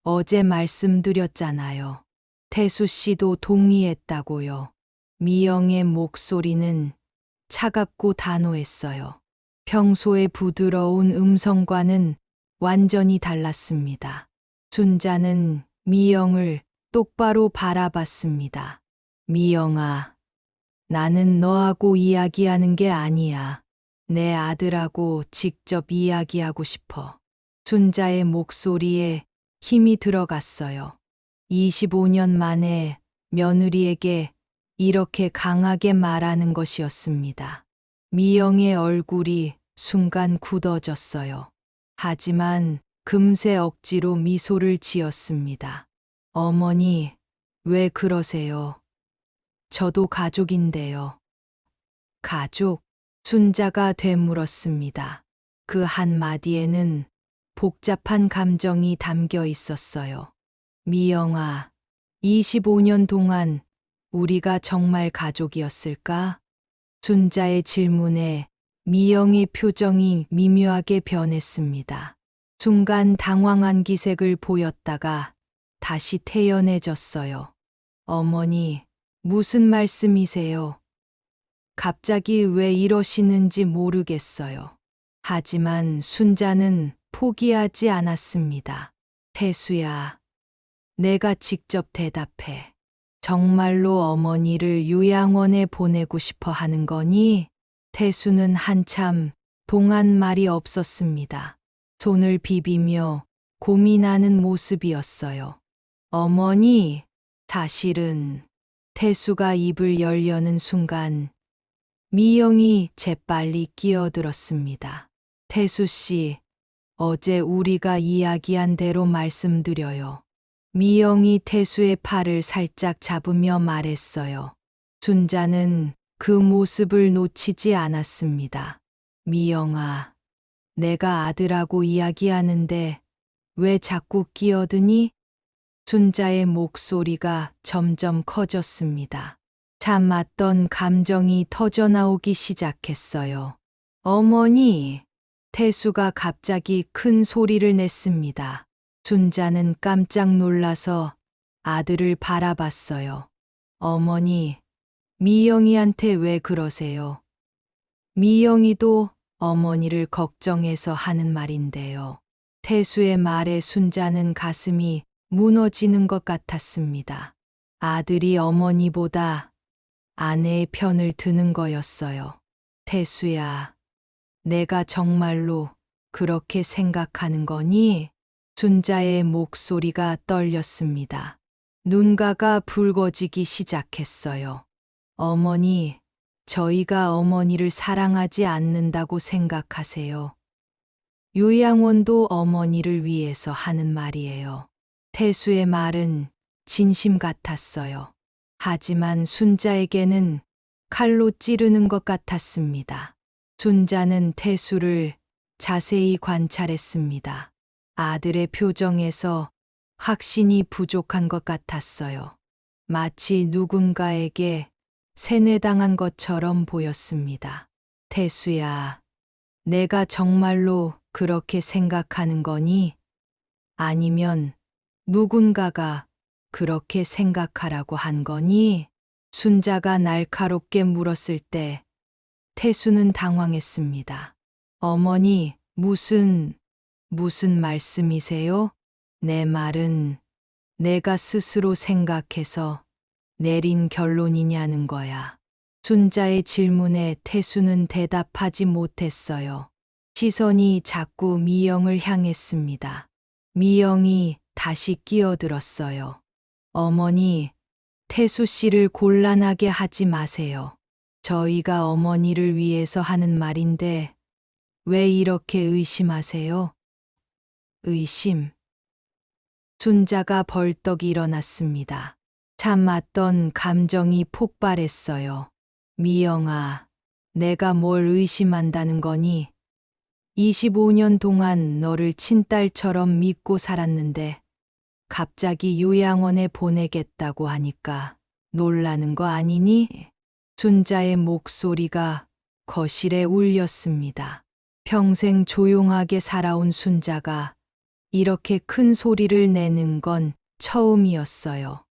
어제 말씀드렸잖아요. 태수 씨도 동의했다고요. 미영의 목소리는 차갑고 단호했어요. 평소의 부드러운 음성과는 완전히 달랐습니다. 순자는 미영을 똑바로 바라봤습니다. 미영아, 나는 너하고 이야기하는 게 아니야. 내 아들하고 직접 이야기하고 싶어. 순자의 목소리에 힘이 들어갔어요. 25년 만에 며느리에게 이렇게 강하게 말하는 것이었습니다. 미영의 얼굴이 순간 굳어졌어요. 하지만 금세 억지로 미소를 지었습니다. 어머니, 왜 그러세요? 저도 가족인데요. 가족? 순자가 되물었습니다. 그 한마디에는 복잡한 감정이 담겨 있었어요. 미영아, 25년 동안 우리가 정말 가족이었을까? 순자의 질문에 미영의 표정이 미묘하게 변했습니다. 순간 당황한 기색을 보였다가 다시 태연해졌어요. 어머니, 무슨 말씀이세요? 갑자기 왜 이러시는지 모르겠어요. 하지만 순자는 포기하지 않았습니다. 태수야, 내가 직접 대답해. 정말로 어머니를 요양원에 보내고 싶어 하는 거니? 태수는 한참 동안 말이 없었습니다. 손을 비비며 고민하는 모습이었어요. 어머니, 사실은 태수가 입을 열려는 순간 미영이 재빨리 끼어들었습니다. 태수 씨, 어제 우리가 이야기한 대로 말씀드려요. 미영이 태수의 팔을 살짝 잡으며 말했어요. 순자는 그 모습을 놓치지 않았습니다. 미영아, 내가 아들하고 이야기하는데 왜 자꾸 끼어드니? 순자의 목소리가 점점 커졌습니다. 참았던 감정이 터져나오기 시작했어요. 어머니, 태수가 갑자기 큰 소리를 냈습니다. 순자는 깜짝 놀라서 아들을 바라봤어요. 어머니, 미영이한테 왜 그러세요? 미영이도 어머니를 걱정해서 하는 말인데요. 태수의 말에 순자는 가슴이 무너지는 것 같았습니다. 아들이 어머니보다 아내의 편을 드는 거였어요. 태수야, 내가 정말로 그렇게 생각하는 거니? 순자의 목소리가 떨렸습니다. 눈가가 붉어지기 시작했어요. 어머니, 저희가 어머니를 사랑하지 않는다고 생각하세요. 요양원도 어머니를 위해서 하는 말이에요. 태수의 말은 진심 같았어요. 하지만 순자에게는 칼로 찌르는 것 같았습니다. 순자는 태수를 자세히 관찰했습니다. 아들의 표정에서 확신이 부족한 것 같았어요. 마치 누군가에게 세뇌당한 것처럼 보였습니다. 태수야, 내가 정말로 그렇게 생각하는 거니? 아니면 누군가가 그렇게 생각하라고 한 거니? 순자가 날카롭게 물었을 때 태수는 당황했습니다. 어머니, 무슨 말씀이세요? 내 말은 내가 스스로 생각해서 내린 결론이냐는 거야. 순자의 질문에 태수는 대답하지 못했어요. 시선이 자꾸 미영을 향했습니다. 미영이 다시 끼어들었어요. 어머니, 태수 씨를 곤란하게 하지 마세요. 저희가 어머니를 위해서 하는 말인데 왜 이렇게 의심하세요? 의심. 순자가 벌떡 일어났습니다. 참았던 감정이 폭발했어요. 미영아, 내가 뭘 의심한다는 거니? 25년 동안 너를 친딸처럼 믿고 살았는데 갑자기 요양원에 보내겠다고 하니까 놀라는 거 아니니? 순자의 목소리가 거실에 울렸습니다. 평생 조용하게 살아온 순자가 이렇게 큰 소리를 내는 건 처음이었어요.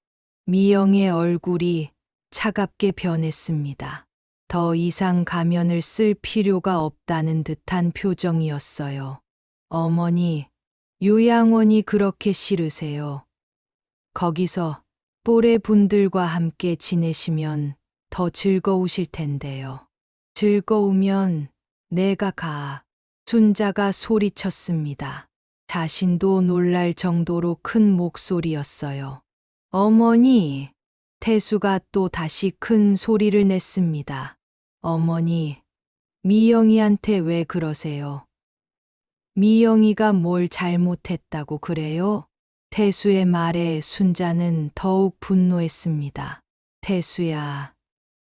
미영의 얼굴이 차갑게 변했습니다. 더 이상 가면을 쓸 필요가 없다는 듯한 표정이었어요. 어머니, 요양원이 그렇게 싫으세요? 거기서 또래 분들과 함께 지내시면 더 즐거우실 텐데요. 즐거우면 내가 가. 순자가 소리쳤습니다. 자신도 놀랄 정도로 큰 목소리였어요. 어머니, 태수가 또 다시 큰 소리를 냈습니다. 어머니, 미영이한테 왜 그러세요? 미영이가 뭘 잘못했다고 그래요? 태수의 말에 순자는 더욱 분노했습니다. 태수야,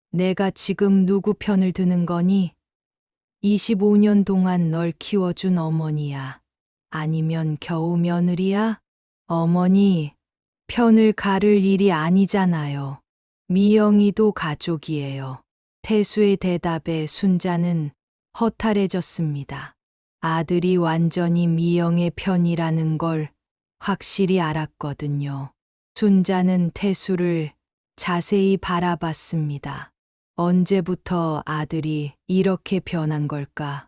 내가 지금 누구 편을 드는 거니? 25년 동안 널 키워준 어머니야. 아니면 겨우 며느리야? 어머니, 편을 가를 일이 아니잖아요. 미영이도 가족이에요. 태수의 대답에 순자는 허탈해졌습니다. 아들이 완전히 미영의 편이라는 걸 확실히 알았거든요. 순자는 태수를 자세히 바라봤습니다. 언제부터 아들이 이렇게 변한 걸까?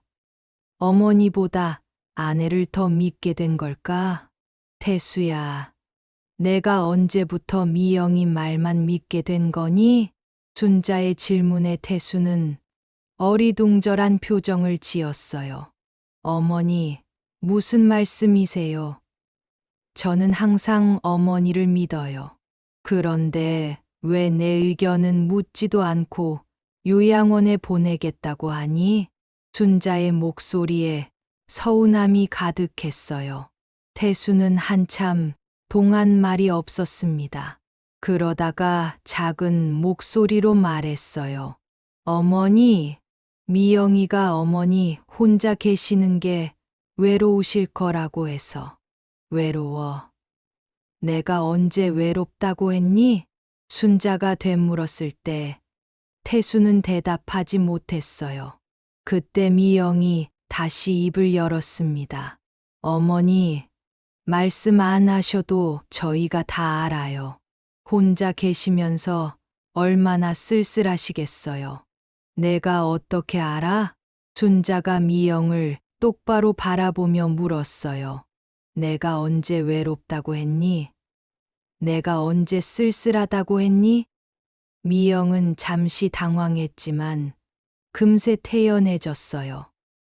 어머니보다 아내를 더 믿게 된 걸까? 태수야, 내가 언제부터 미영이 말만 믿게 된 거니? 순자의 질문에 태수는 어리둥절한 표정을 지었어요. 어머니, 무슨 말씀이세요? 저는 항상 어머니를 믿어요. 그런데 왜 내 의견은 묻지도 않고 요양원에 보내겠다고 하니? 순자의 목소리에 서운함이 가득했어요. 태수는 한참 동안 말이 없었습니다. 그러다가 작은 목소리로 말했어요. 어머니, 미영이가 어머니 혼자 계시는 게 외로우실 거라고 해서. 외로워. 내가 언제 외롭다고 했니? 순자가 되물었을 때 태수는 대답하지 못했어요. 그때 미영이 다시 입을 열었습니다. 어머니, 말씀 안 하셔도 저희가 다 알아요. 혼자 계시면서 얼마나 쓸쓸하시겠어요. 내가 어떻게 알아? 순자가 미영을 똑바로 바라보며 물었어요. 내가 언제 외롭다고 했니? 내가 언제 쓸쓸하다고 했니? 미영은 잠시 당황했지만 금세 태연해졌어요.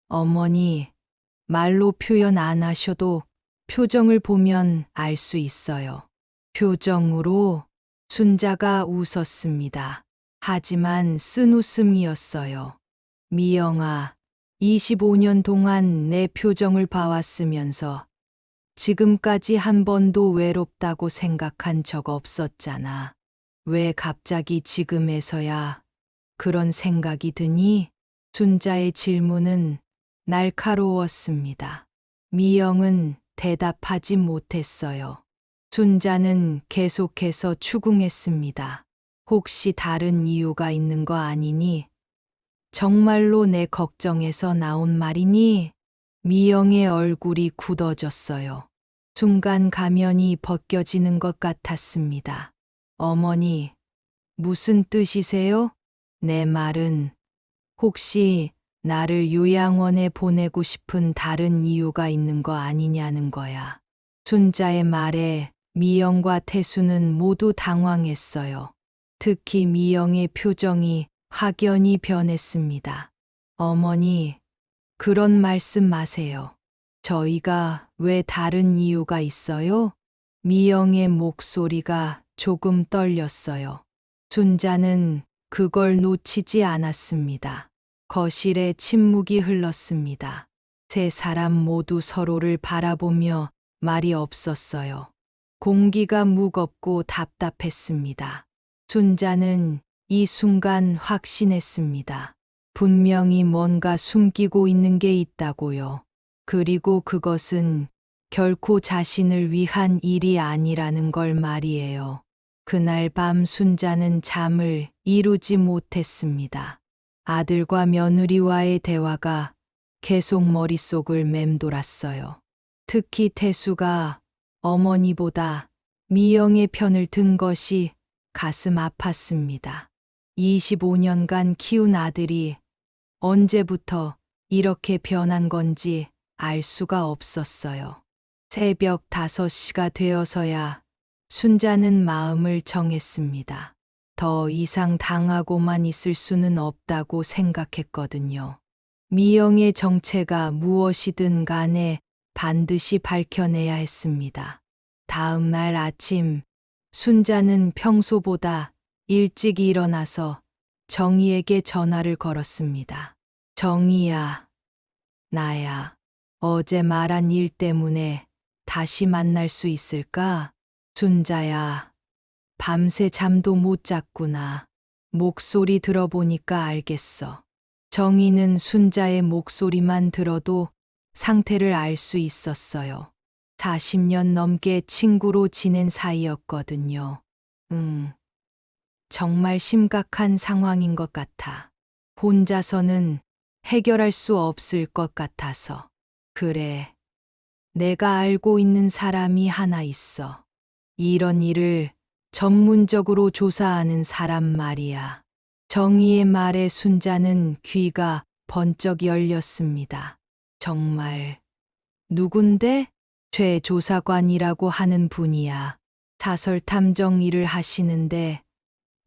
어머니, 말로 표현 안 하셔도 표정을 보면 알 수 있어요. 표정으로? 순자가 웃었습니다. 하지만 쓴 웃음이었어요. 미영아, 25년 동안 내 표정을 봐왔으면서 지금까지 한 번도 외롭다고 생각한 적 없었잖아. 왜 갑자기 지금에서야 그런 생각이 드니? 순자의 질문은 날카로웠습니다. 미영은 대답하지 못했어요. 순자는 계속해서 추궁했습니다. 혹시 다른 이유가 있는 거 아니니? 정말로 내 걱정해서 나온 말이니? 미영의 얼굴이 굳어졌어요. 순간 가면이 벗겨지는 것 같았습니다. 어머니, 무슨 뜻이세요? 내 말은 혹시 나를 요양원에 보내고 싶은 다른 이유가 있는 거 아니냐는 거야. 순자의 말에 미영과 태수는 모두 당황했어요. 특히 미영의 표정이 확연히 변했습니다. 어머니, 그런 말씀 마세요. 저희가 왜 다른 이유가 있어요? 미영의 목소리가 조금 떨렸어요. 순자는 그걸 놓치지 않았습니다. 거실에 침묵이 흘렀습니다. 세 사람 모두 서로를 바라보며 말이 없었어요. 공기가 무겁고 답답했습니다. 순자는 이 순간 확신했습니다. 분명히 뭔가 숨기고 있는 게 있다고요. 그리고 그것은 결코 자신을 위한 일이 아니라는 걸 말이에요. 그날 밤 순자는 잠을 이루지 못했습니다. 아들과 며느리와의 대화가 계속 머릿속을 맴돌았어요. 특히 태수가 어머니보다 미영의 편을 든 것이 가슴 아팠습니다. 25년간 키운 아들이 언제부터 이렇게 변한 건지 알 수가 없었어요. 새벽 5시가 되어서야 순자는 마음을 정했습니다. 더 이상 당하고만 있을 수는 없다고 생각했거든요. 미영의 정체가 무엇이든 간에 반드시 밝혀내야 했습니다. 다음 날 아침, 순자는 평소보다 일찍 일어나서 정희에게 전화를 걸었습니다. 정희야, 나야. 어제 말한 일 때문에 다시 만날 수 있을까? 순자야, 밤새 잠도 못 잤구나. 목소리 들어보니까 알겠어. 정희는 순자의 목소리만 들어도 상태를 알 수 있었어요. 40년 넘게 친구로 지낸 사이였거든요. 정말 심각한 상황인 것 같아. 혼자서는 해결할 수 없을 것 같아서. 그래, 내가 알고 있는 사람이 하나 있어. 이런 일을 전문적으로 조사하는 사람 말이야. 정희의 말에 순자는 귀가 번쩍 열렸습니다. 정말, 누군데? 최 조사관이라고 하는 분이야. 사설 탐정 일을 하시는데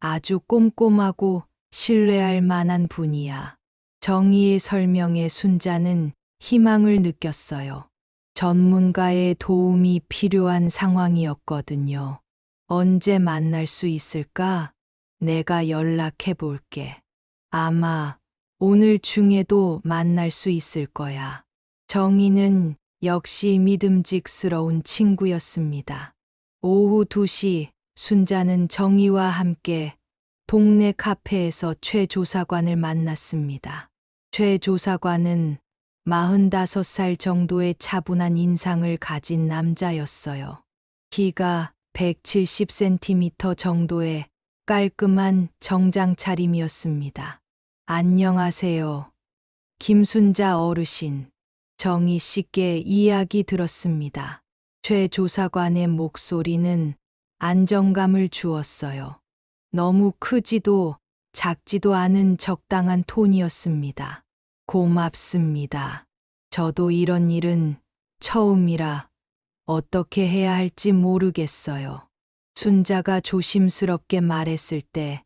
아주 꼼꼼하고 신뢰할 만한 분이야. 정희의 설명에 순자는 희망을 느꼈어요. 전문가의 도움이 필요한 상황이었거든요. 언제 만날 수 있을까? 내가 연락해 볼게. 아마 오늘 중에도 만날 수 있을 거야. 정희는 역시 믿음직스러운 친구였습니다. 오후 2시 순자는 정희와 함께 동네 카페에서 최 조사관을 만났습니다. 최 조사관은 45살 정도의 차분한 인상을 가진 남자였어요. 키가 170cm 정도의 깔끔한 정장 차림이었습니다. 안녕하세요. 김순자 어르신. 정희 씨께 이야기 들었습니다. 최 조사관의 목소리는 안정감을 주었어요. 너무 크지도 작지도 않은 적당한 톤이었습니다. 고맙습니다. 저도 이런 일은 처음이라 어떻게 해야 할지 모르겠어요. 순자가 조심스럽게 말했을 때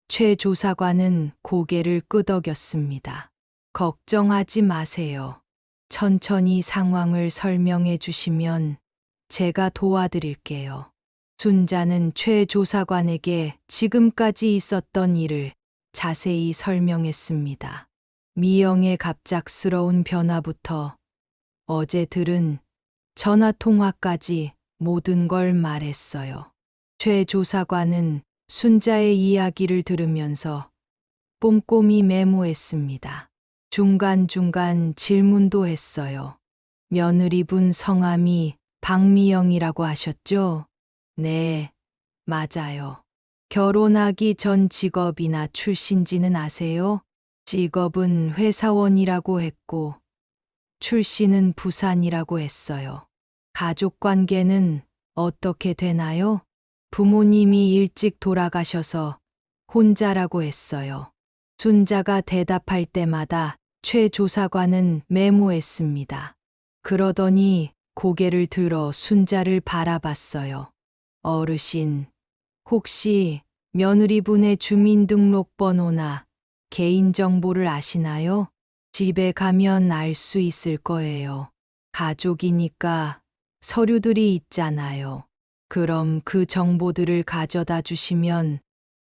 최 조사관은 고개를 끄덕였습니다. 걱정하지 마세요. 천천히 상황을 설명해 주시면 제가 도와드릴게요. 순자는 최 조사관에게 지금까지 있었던 일을 자세히 설명했습니다. 미영의 갑작스러운 변화부터 어제 들은 전화통화까지 모든 걸 말했어요. 최 조사관은 순자의 이야기를 들으면서 꼼꼼히 메모했습니다. 중간중간 질문도 했어요. 며느리분 성함이 박미영이라고 하셨죠? 네, 맞아요. 결혼하기 전 직업이나 출신지는 아세요? 직업은 회사원이라고 했고, 출신은 부산이라고 했어요. 가족 관계는 어떻게 되나요? 부모님이 일찍 돌아가셔서 혼자라고 했어요. 순자가 대답할 때마다 최 조사관은 메모했습니다. 그러더니 고개를 들어 순자를 바라봤어요. 어르신, 혹시 며느리분의 주민등록번호나 개인정보를 아시나요? 집에 가면 알 수 있을 거예요. 가족이니까 서류들이 있잖아요. 그럼 그 정보들을 가져다 주시면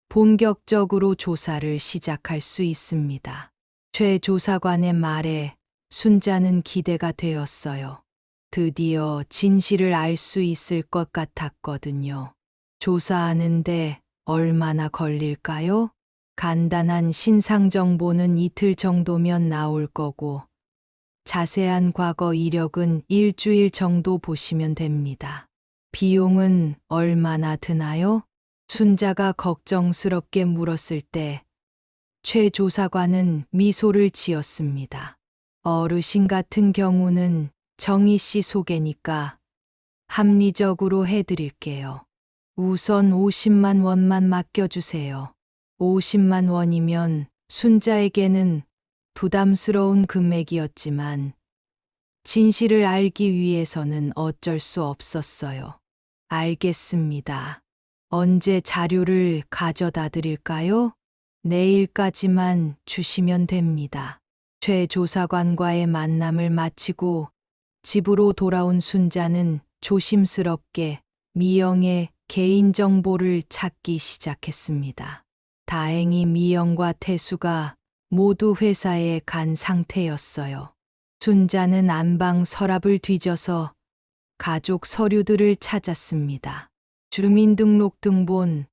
본격적으로 조사를 시작할 수 있습니다. 최 조사관의 말에 순자는 기대가 되었어요. 드디어 진실을 알 수 있을 것 같았거든요. 조사하는데 얼마나 걸릴까요? 간단한 신상 정보는 이틀 정도면 나올 거고, 자세한 과거 이력은 일주일 정도 보시면 됩니다. 비용은 얼마나 드나요? 순자가 걱정스럽게 물었을 때 최 조사관은 미소를 지었습니다. 어르신 같은 경우는 정희 씨 소개니까 합리적으로 해드릴게요. 우선 50만 원만 맡겨주세요. 50만 원이면 순자에게는 부담스러운 금액이었지만 진실을 알기 위해서는 어쩔 수 없었어요. 알겠습니다. 언제 자료를 가져다 드릴까요? 내일까지만 주시면 됩니다. 최 조사관과의 만남을 마치고 집으로 돌아온 순자는 조심스럽게 미영의 개인정보를 찾기 시작했습니다. 다행히 미영과 태수가 모두 회사에 간 상태였어요. 순자는 안방 서랍을 뒤져서 가족 서류들을 찾았습니다. 주민등록등본,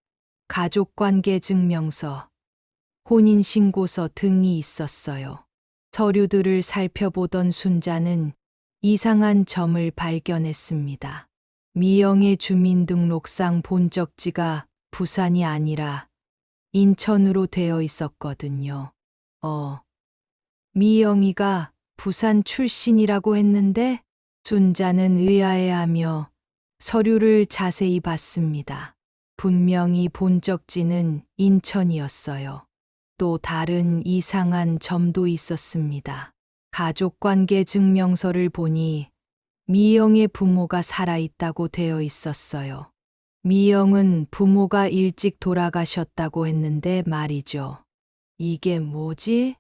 가족관계증명서, 혼인신고서 등이 있었어요. 서류들을 살펴보던 순자는 이상한 점을 발견했습니다. 미영의 주민등록상 본적지가 부산이 아니라 인천으로 되어 있었거든요. 미영이가 부산 출신이라고 했는데 순자는 의아해하며 서류를 자세히 봤습니다. 분명히 본적지는 인천이었어요. 또 다른 이상한 점도 있었습니다. 가족관계 증명서를 보니 미영의 부모가 살아있다고 되어 있었어요. 미영은 부모가 일찍 돌아가셨다고 했는데 말이죠. 이게 뭐지?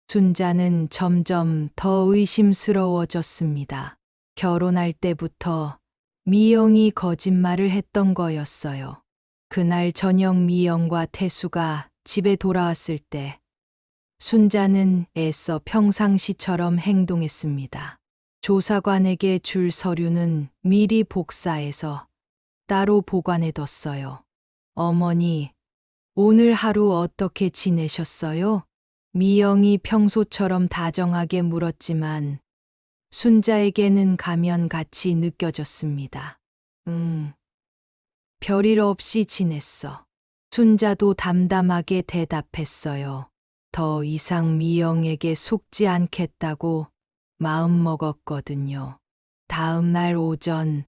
순자는 점점 더 의심스러워졌습니다. 결혼할 때부터 미영이 거짓말을 했던 거였어요. 그날 저녁 미영과 태수가 집에 돌아왔을 때 순자는 애써 평상시처럼 행동했습니다. 조사관에게 줄 서류는 미리 복사해서 따로 보관해뒀어요. 어머니, 오늘 하루 어떻게 지내셨어요? 미영이 평소처럼 다정하게 물었지만 순자에게는 가면같이 느껴졌습니다. 별일 없이 지냈어. 순자도 담담하게 대답했어요. 더 이상 미영에게 속지 않겠다고 마음먹었거든요. 다음 날 오전,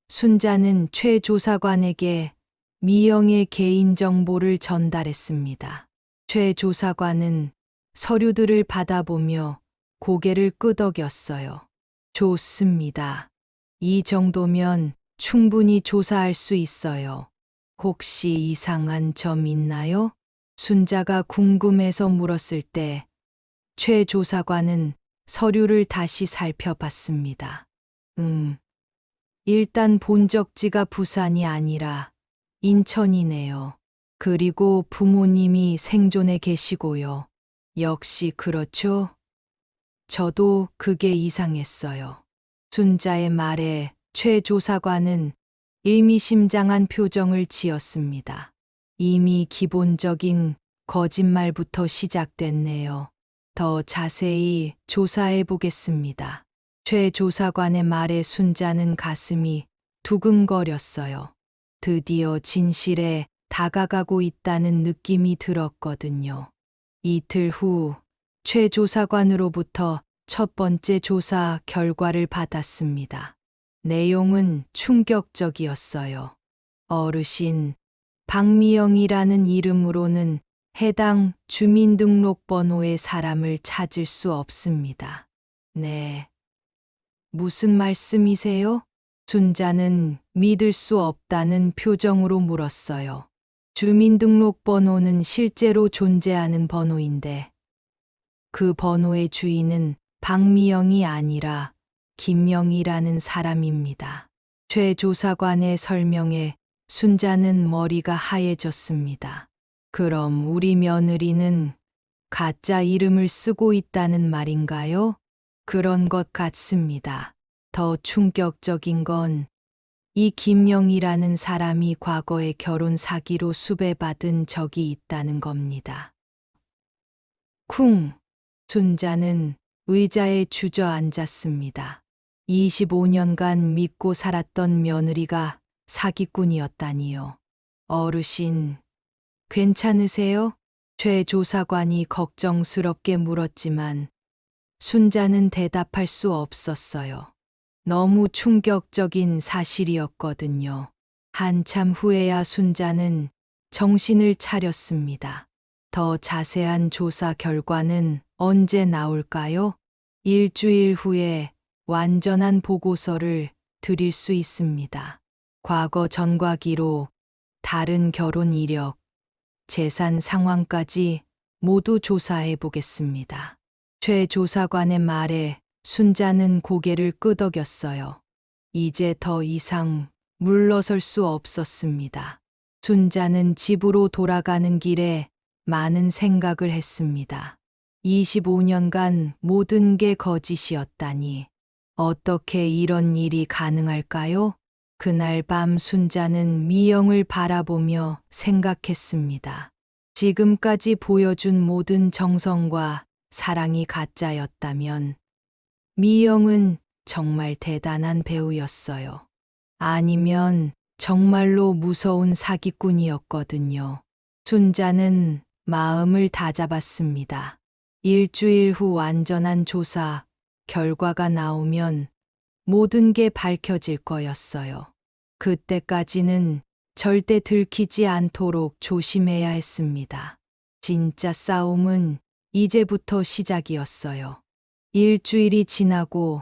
순자는 최 조사관에게 미영의 개인정보를 전달했습니다. 최 조사관은 서류들을 받아보며 고개를 끄덕였어요. 좋습니다. 이 정도면 충분히 조사할 수 있어요. 혹시 이상한 점 있나요? 순자가 궁금해서 물었을 때 최 조사관은 서류를 다시 살펴봤습니다. 일단 본적지가 부산이 아니라 인천이네요. 그리고 부모님이 생존해 계시고요. 역시 그렇죠? 저도 그게 이상했어요. 순자의 말에 최 조사관은 의미심장한 표정을 지었습니다. 이미 기본적인 거짓말부터 시작됐네요. 더 자세히 조사해 보겠습니다. 최 조사관의 말에 순자는 가슴이 두근거렸어요. 드디어 진실에 다가가고 있다는 느낌이 들었거든요. 이틀 후 최 조사관으로부터 첫 번째 조사 결과를 받았습니다. 내용은 충격적이었어요. 어르신, 박미영이라는 이름으로는 해당 주민등록번호의 사람을 찾을 수 없습니다. 네. 무슨 말씀이세요? 순자는 믿을 수 없다는 표정으로 물었어요. 주민등록번호는 실제로 존재하는 번호인데 그 번호의 주인은 박미영이 아니라 김영이라는 사람입니다. 최 조사관의 설명에 순자는 머리가 하얘졌습니다. 그럼 우리 며느리는 가짜 이름을 쓰고 있다는 말인가요? 그런 것 같습니다. 더 충격적인 건 이 김영이라는 사람이 과거에 결혼 사기로 수배받은 적이 있다는 겁니다. 쿵! 순자는 의자에 주저앉았습니다. 25년간 믿고 살았던 며느리가 사기꾼이었다니요. 어르신, 괜찮으세요? 최 조사관이 걱정스럽게 물었지만 순자는 대답할 수 없었어요. 너무 충격적인 사실이었거든요. 한참 후에야 순자는 정신을 차렸습니다. 더 자세한 조사 결과는 언제 나올까요? 일주일 후에 완전한 보고서를 드릴 수 있습니다. 과거 전과기로, 다른 결혼 이력, 재산 상황까지 모두 조사해 보겠습니다. 최 조사관의 말에 순자는 고개를 끄덕였어요. 이제 더 이상 물러설 수 없었습니다. 순자는 집으로 돌아가는 길에 많은 생각을 했습니다. 25년간 모든 게 거짓이었다니. 어떻게 이런 일이 가능할까요? 그날 밤 순자는 미영을 바라보며 생각했습니다. 지금까지 보여준 모든 정성과 사랑이 가짜였다면 미영은 정말 대단한 배우였어요. 아니면 정말로 무서운 사기꾼이었거든요. 순자는 마음을 다잡았습니다. 일주일 후 완전한 조사 결과가 나오면 모든 게 밝혀질 거였어요. 그때까지는 절대 들키지 않도록 조심해야 했습니다. 진짜 싸움은 이제부터 시작이었어요. 일주일이 지나고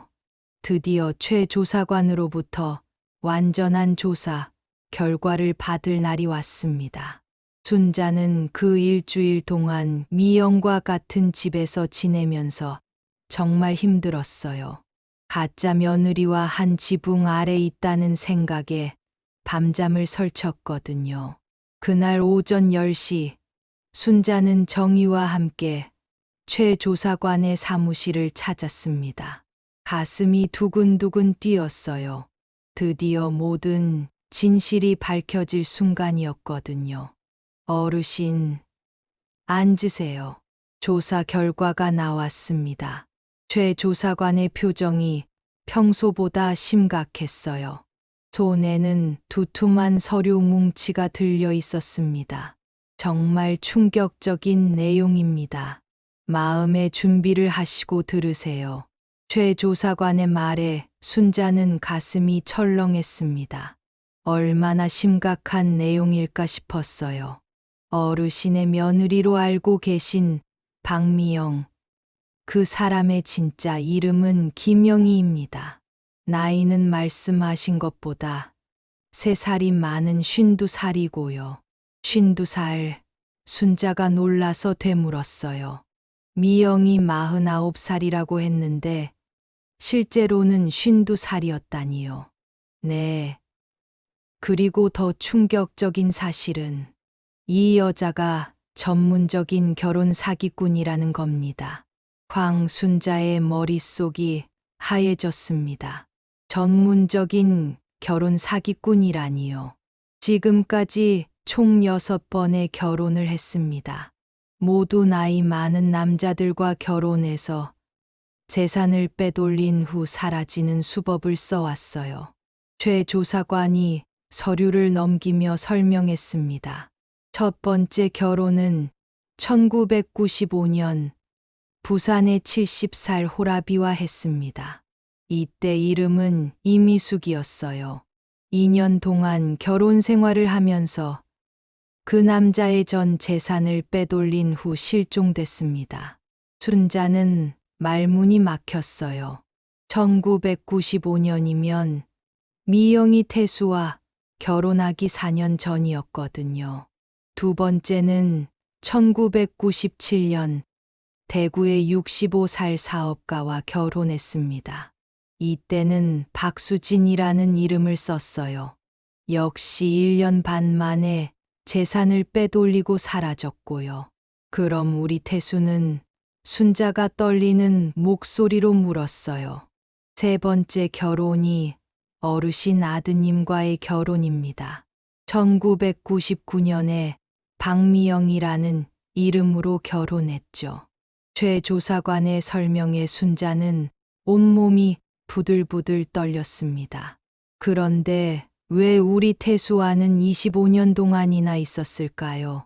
드디어 최 조사관으로부터 완전한 조사 결과를 받을 날이 왔습니다. 순자는 그 일주일 동안 미영과 같은 집에서 지내면서 정말 힘들었어요. 가짜 며느리와 한 지붕 아래 있다는 생각에 밤잠을 설쳤거든요. 그날 오전 10시 순자는 정희와 함께 최 조사관의 사무실을 찾았습니다. 가슴이 두근두근 뛰었어요. 드디어 모든 진실이 밝혀질 순간이었거든요. 어르신, 앉으세요. 조사 결과가 나왔습니다. 최 조사관의 표정이 평소보다 심각했어요. 손에는 두툼한 서류 뭉치가 들려 있었습니다. 정말 충격적인 내용입니다. 마음의 준비를 하시고 들으세요. 최 조사관의 말에 순자는 가슴이 철렁했습니다. 얼마나 심각한 내용일까 싶었어요. 어르신의 며느리로 알고 계신 박미영. 그 사람의 진짜 이름은 김영희입니다. 나이는 말씀하신 것보다 3살이 많은 52살이고요. 52살, 순자가 놀라서 되물었어요. 미영이 49살이라고 했는데 실제로는 52살이었다니요. 네. 그리고 더 충격적인 사실은 이 여자가 전문적인 결혼 사기꾼이라는 겁니다. 광순자의 머릿속이 하얘졌습니다. 전문적인 결혼 사기꾼이라니요. 지금까지 총 6번의 결혼을 했습니다. 모두 나이 많은 남자들과 결혼해서 재산을 빼돌린 후 사라지는 수법을 써왔어요. 최 조사관이 서류를 넘기며 설명했습니다. 첫 번째 결혼은 1995년 부산의 70살 호라비와 했습니다. 이때 이름은 이미숙이었어요. 2년 동안 결혼 생활을 하면서 그 남자의 전 재산을 빼돌린 후 실종됐습니다. 순자는 말문이 막혔어요. 1995년이면 미영이 태수와 결혼하기 4년 전이었거든요. 두 번째는 1997년 대구의 65살 사업가와 결혼했습니다. 이때는 박수진이라는 이름을 썼어요. 역시 1년 반 만에 재산을 빼돌리고 사라졌고요. 그럼 우리 태수는 순자가 떨리는 목소리로 물었어요. 세 번째 결혼이 어르신 아드님과의 결혼입니다. 1999년에 박미영이라는 이름으로 결혼했죠. 최 조사관의 설명에 순자는 온몸이 부들부들 떨렸습니다. 그런데 왜 우리 태수와는 25년 동안이나 있었을까요?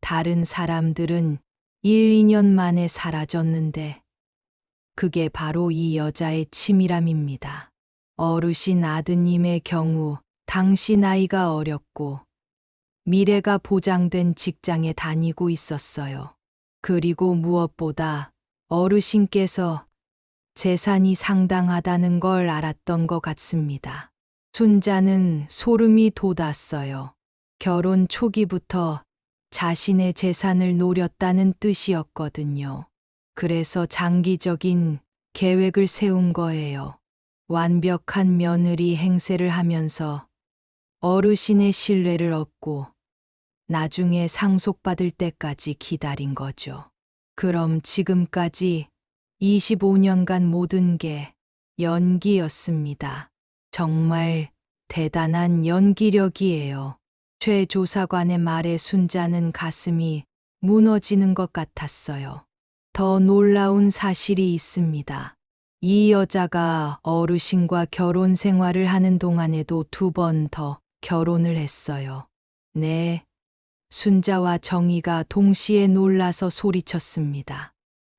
다른 사람들은 1, 2년 만에 사라졌는데 그게 바로 이 여자의 치밀함입니다. 어르신 아드님의 경우 당시 나이가 어렸고 미래가 보장된 직장에 다니고 있었어요. 그리고 무엇보다 어르신께서 재산이 상당하다는 걸 알았던 것 같습니다. 순자는 소름이 돋았어요. 결혼 초기부터 자신의 재산을 노렸다는 뜻이었거든요. 그래서 장기적인 계획을 세운 거예요. 완벽한 며느리 행세를 하면서 어르신의 신뢰를 얻고 나중에 상속받을 때까지 기다린 거죠. 그럼 지금까지 25년간 모든 게 연기였습니다. 정말 대단한 연기력이에요. 최 조사관의 말에 순자는 가슴이 무너지는 것 같았어요. 더 놀라운 사실이 있습니다. 이 여자가 어르신과 결혼 생활을 하는 동안에도 2번 더 결혼을 했어요. 네. 순자와 정희가 동시에 놀라서 소리쳤습니다.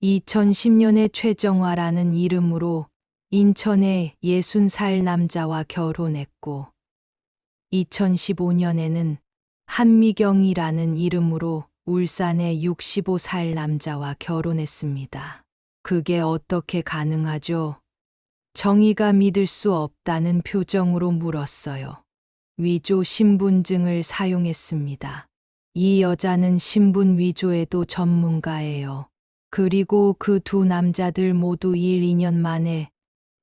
2010년에 최정화라는 이름으로 인천의 60살 남자와 결혼했고 2015년에는 한미경이라는 이름으로 울산의 65살 남자와 결혼했습니다. 그게 어떻게 가능하죠? 정희가 믿을 수 없다는 표정으로 물었어요. 위조 신분증을 사용했습니다. 이 여자는 신분 위조에도 전문가예요. 그리고 그 두 남자들 모두 1, 2년 만에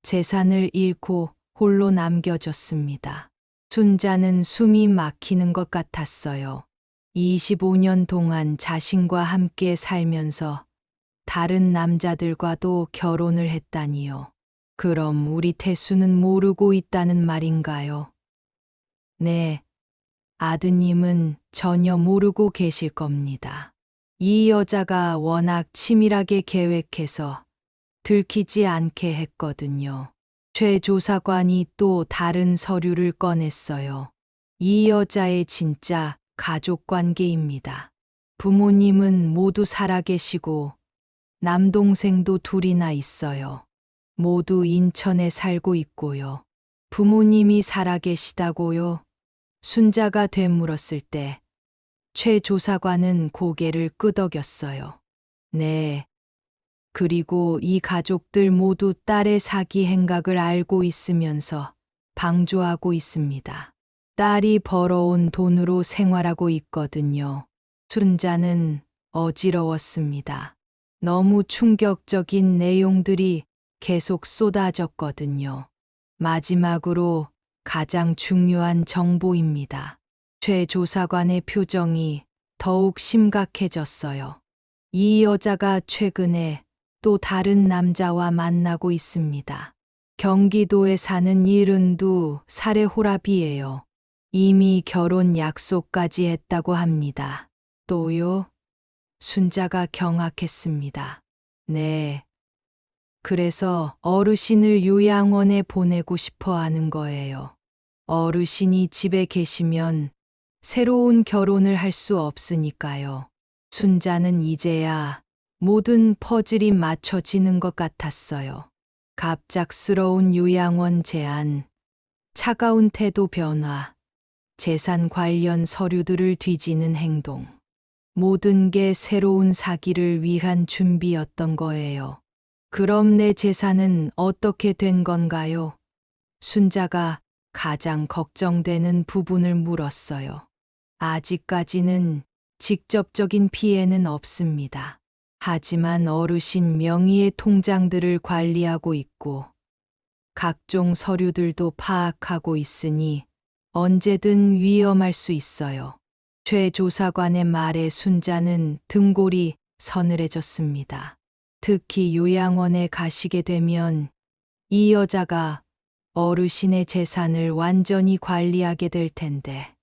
재산을 잃고 홀로 남겨졌습니다. 순자는 숨이 막히는 것 같았어요. 25년 동안 자신과 함께 살면서 다른 남자들과도 결혼을 했다니요. 그럼 우리 태수는 모르고 있다는 말인가요? 네, 아드님은 전혀 모르고 계실 겁니다. 이 여자가 워낙 치밀하게 계획해서 들키지 않게 했거든요. 최 조사관이 또 다른 서류를 꺼냈어요. 이 여자의 진짜 가족 관계입니다. 부모님은 모두 살아계시고 남동생도 둘이나 있어요. 모두 인천에 살고 있고요. 부모님이 살아계시다고요? 순자가 되물었을 때 최 조사관은 고개를 끄덕였어요. 네. 그리고 이 가족들 모두 딸의 사기 행각을 알고 있으면서 방조하고 있습니다. 딸이 벌어온 돈으로 생활하고 있거든요. 순자는 어지러웠습니다. 너무 충격적인 내용들이 계속 쏟아졌거든요. 마지막으로 가장 중요한 정보입니다. 최 조사관의 표정이 더욱 심각해졌어요. 이 여자가 최근에 또 다른 남자와 만나고 있습니다. 경기도에 사는 72살의 호랍이에요. 이미 결혼 약속까지 했다고 합니다. 또요? 순자가 경악했습니다. 네. 그래서 어르신을 요양원에 보내고 싶어 하는 거예요. 어르신이 집에 계시면 새로운 결혼을 할 수 없으니까요. 순자는 이제야 모든 퍼즐이 맞춰지는 것 같았어요. 갑작스러운 요양원 제안, 차가운 태도 변화, 재산 관련 서류들을 뒤지는 행동. 모든 게 새로운 사기를 위한 준비였던 거예요. 그럼 내 재산은 어떻게 된 건가요? 순자가 가장 걱정되는 부분을 물었어요. 아직까지는 직접적인 피해는 없습니다. 하지만 어르신 명의의 통장들을 관리하고 있고 각종 서류들도 파악하고 있으니 언제든 위험할 수 있어요. 최 조사관의 말에 순자는 등골이 서늘해졌습니다. 특히 요양원에 가시게 되면 이 여자가 어르신의 재산을 완전히 관리하게 될 텐데,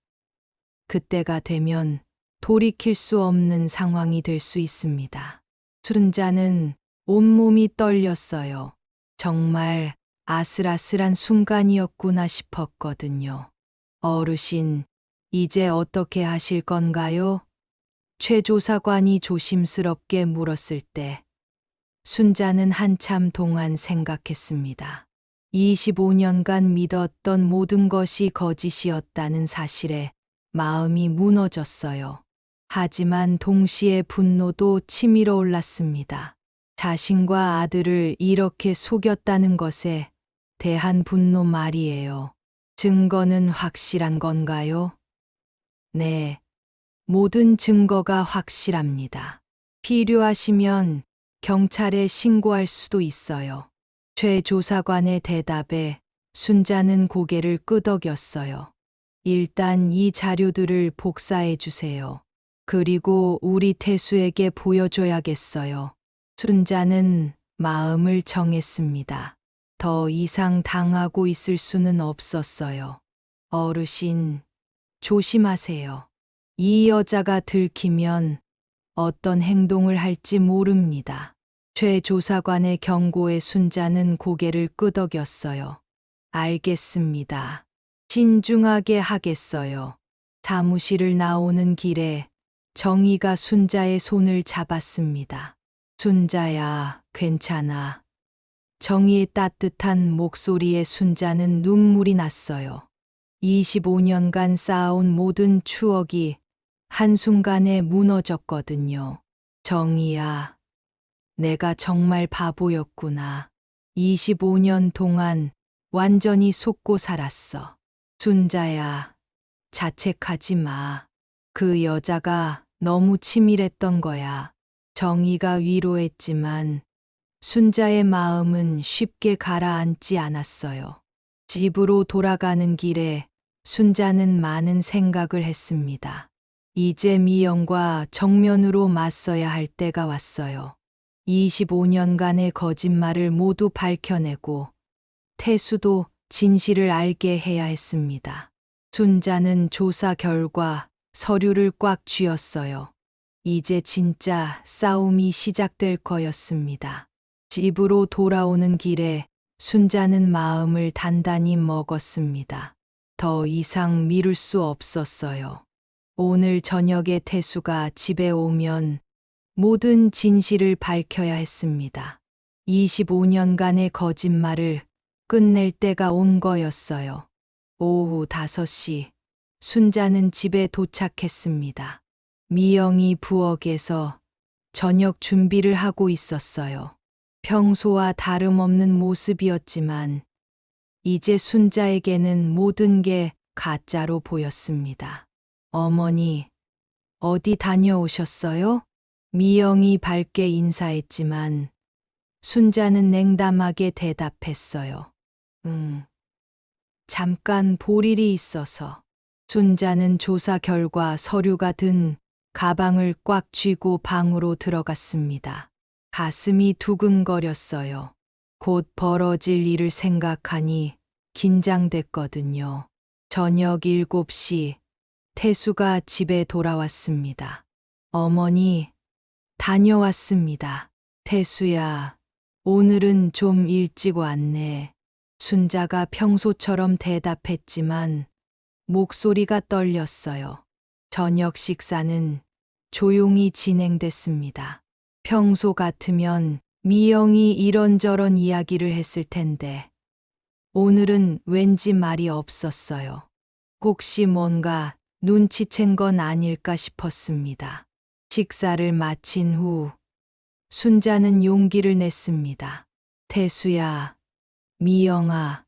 그때가 되면 돌이킬 수 없는 상황이 될 수 있습니다. 순자는 온몸이 떨렸어요. 정말 아슬아슬한 순간이었구나 싶었거든요. 어르신, 이제 어떻게 하실 건가요? 최 조사관이 조심스럽게 물었을 때 순자는 한참 동안 생각했습니다. 25년간 믿었던 모든 것이 거짓이었다는 사실에 마음이 무너졌어요. 하지만 동시에 분노도 치밀어 올랐습니다. 자신과 아들을 이렇게 속였다는 것에 대한 분노 말이에요. 증거는 확실한 건가요? 네, 모든 증거가 확실합니다. 필요하시면 경찰에 신고할 수도 있어요. 최 조사관의 대답에 순자는 고개를 끄덕였어요. 일단 이 자료들을 복사해 주세요. 그리고 우리 태수에게 보여줘야겠어요. 순자는 마음을 정했습니다. 더 이상 당하고 있을 수는 없었어요. 어르신, 조심하세요. 이 여자가 들키면 어떤 행동을 할지 모릅니다. 최 조사관의 경고에 순자는 고개를 끄덕였어요. 알겠습니다. 신중하게 하겠어요. 사무실을 나오는 길에 정희가 순자의 손을 잡았습니다. 순자야, 괜찮아. 정희의 따뜻한 목소리에 순자는 눈물이 났어요. 25년간 쌓아온 모든 추억이 한순간에 무너졌거든요. 정희야, 내가 정말 바보였구나. 25년 동안 완전히 속고 살았어. 순자야, 자책하지 마. 그 여자가 너무 치밀했던 거야. 정희가 위로했지만 순자의 마음은 쉽게 가라앉지 않았어요. 집으로 돌아가는 길에 순자는 많은 생각을 했습니다. 이제 미영과 정면으로 맞서야 할 때가 왔어요. 25년간의 거짓말을 모두 밝혀내고 태수도 진실을 알게 해야 했습니다. 순자는 조사 결과 서류를 꽉 쥐었어요. 이제 진짜 싸움이 시작될 거였습니다. 집으로 돌아오는 길에 순자는 마음을 단단히 먹었습니다. 더 이상 미룰 수 없었어요. 오늘 저녁에 태수가 집에 오면 모든 진실을 밝혀야 했습니다. 25년간의 거짓말을 끝낼 때가 온 거였어요. 오후 5시, 순자는 집에 도착했습니다. 미영이 부엌에서 저녁 준비를 하고 있었어요. 평소와 다름없는 모습이었지만 이제 순자에게는 모든 게 가짜로 보였습니다. 어머니, 어디 다녀오셨어요? 미영이 밝게 인사했지만 순자는 냉담하게 대답했어요. 잠깐 볼 일이 있어서. 순자는 조사 결과 서류가 든 가방을 꽉 쥐고 방으로 들어갔습니다. 가슴이 두근거렸어요. 곧 벌어질 일을 생각하니 긴장됐거든요. 저녁 7시, 태수가 집에 돌아왔습니다. 어머니, 다녀왔습니다. 태수야, 오늘은 좀 일찍 왔네. 순자가 평소처럼 대답했지만 목소리가 떨렸어요. 저녁 식사는 조용히 진행됐습니다. 평소 같으면 미영이 이런저런 이야기를 했을 텐데 오늘은 왠지 말이 없었어요. 혹시 뭔가 눈치챈 건 아닐까 싶었습니다. 식사를 마친 후 순자는 용기를 냈습니다. 태수야, 미영아,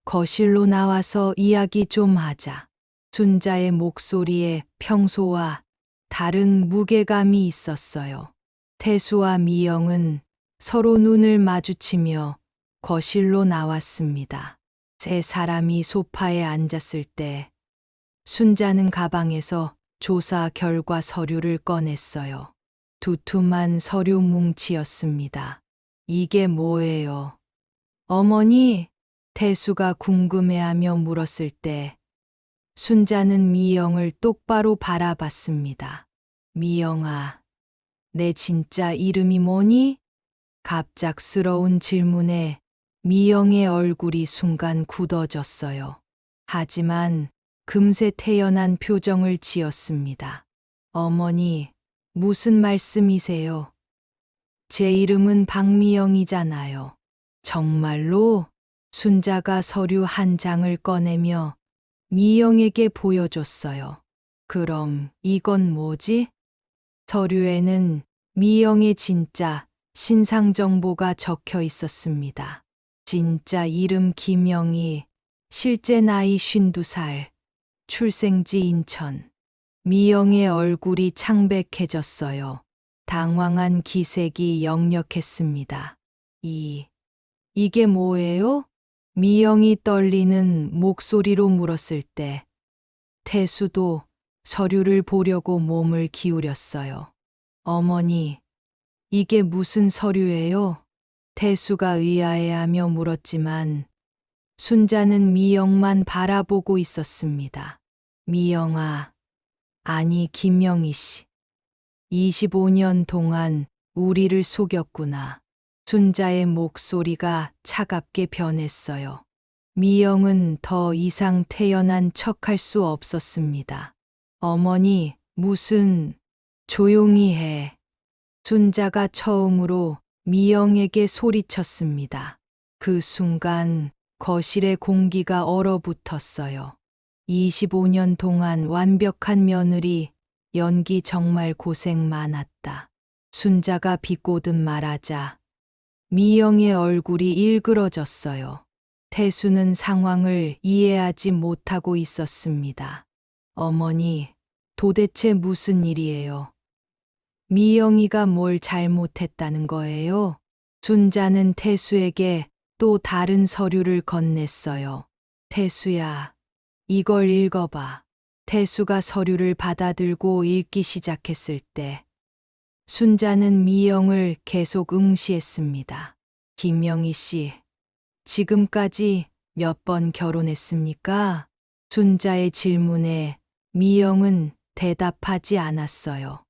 거실로 나와서 이야기 좀 하자. 순자의 목소리에 평소와 다른 무게감이 있었어요. 태수와 미영은 서로 눈을 마주치며 거실로 나왔습니다. 세 사람이 소파에 앉았을 때 순자는 가방에서 조사 결과 서류를 꺼냈어요. 두툼한 서류 뭉치였습니다. 이게 뭐예요? 어머니, 태수가 궁금해하며 물었을 때 순자는 미영을 똑바로 바라봤습니다. 미영아, 내 진짜 이름이 뭐니? 갑작스러운 질문에 미영의 얼굴이 순간 굳어졌어요. 하지만 금세 태연한 표정을 지었습니다. 어머니, 무슨 말씀이세요? 제 이름은 박미영이잖아요. 정말로? 순자가 서류 한 장을 꺼내며 미영에게 보여줬어요. 그럼 이건 뭐지? 서류에는 미영의 진짜 신상 정보가 적혀 있었습니다. 진짜 이름 김영희, 실제 나이 52살, 출생지 인천. 미영의 얼굴이 창백해졌어요. 당황한 기색이 역력했습니다. 이게 뭐예요? 미영이 떨리는 목소리로 물었을 때 태수도 서류를 보려고 몸을 기울였어요. 어머니, 이게 무슨 서류예요? 태수가 의아해하며 물었지만 순자는 미영만 바라보고 있었습니다. 미영아, 아니 김영희 씨. 25년 동안 우리를 속였구나. 순자의 목소리가 차갑게 변했어요. 미영은 더 이상 태연한 척할 수 없었습니다. 어머니, 조용히 해. 순자가 처음으로 미영에게 소리쳤습니다. 그 순간 거실의 공기가 얼어붙었어요. 25년 동안 완벽한 며느리, 연기 정말 고생 많았다. 순자가 비꼬듯 말하자 미영의 얼굴이 일그러졌어요. 태수는 상황을 이해하지 못하고 있었습니다. 어머니, 도대체 무슨 일이에요? 미영이가 뭘 잘못했다는 거예요? 순자는 태수에게 또 다른 서류를 건넸어요. 태수야, 이걸 읽어봐. 태수가 서류를 받아들고 읽기 시작했을 때 순자는 미영을 계속 응시했습니다. 김영희 씨, 지금까지 몇 번 결혼했습니까? 순자의 질문에 미영은 대답하지 않았어요.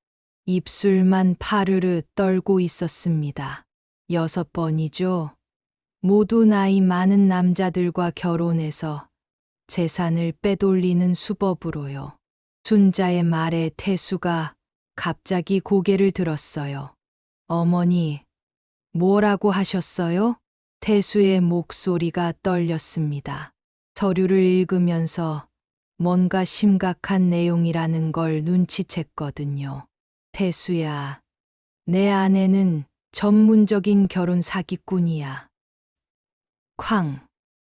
입술만 파르르 떨고 있었습니다. 6번이죠. 모두 나이 많은 남자들과 결혼해서 재산을 빼돌리는 수법으로요. 순자의 말에 태수가 갑자기 고개를 들었어요. 어머니, 뭐라고 하셨어요? 태수의 목소리가 떨렸습니다. 서류를 읽으면서 뭔가 심각한 내용이라는 걸 눈치챘거든요. 태수야, 내 아내는 전문적인 결혼 사기꾼이야. 쾅!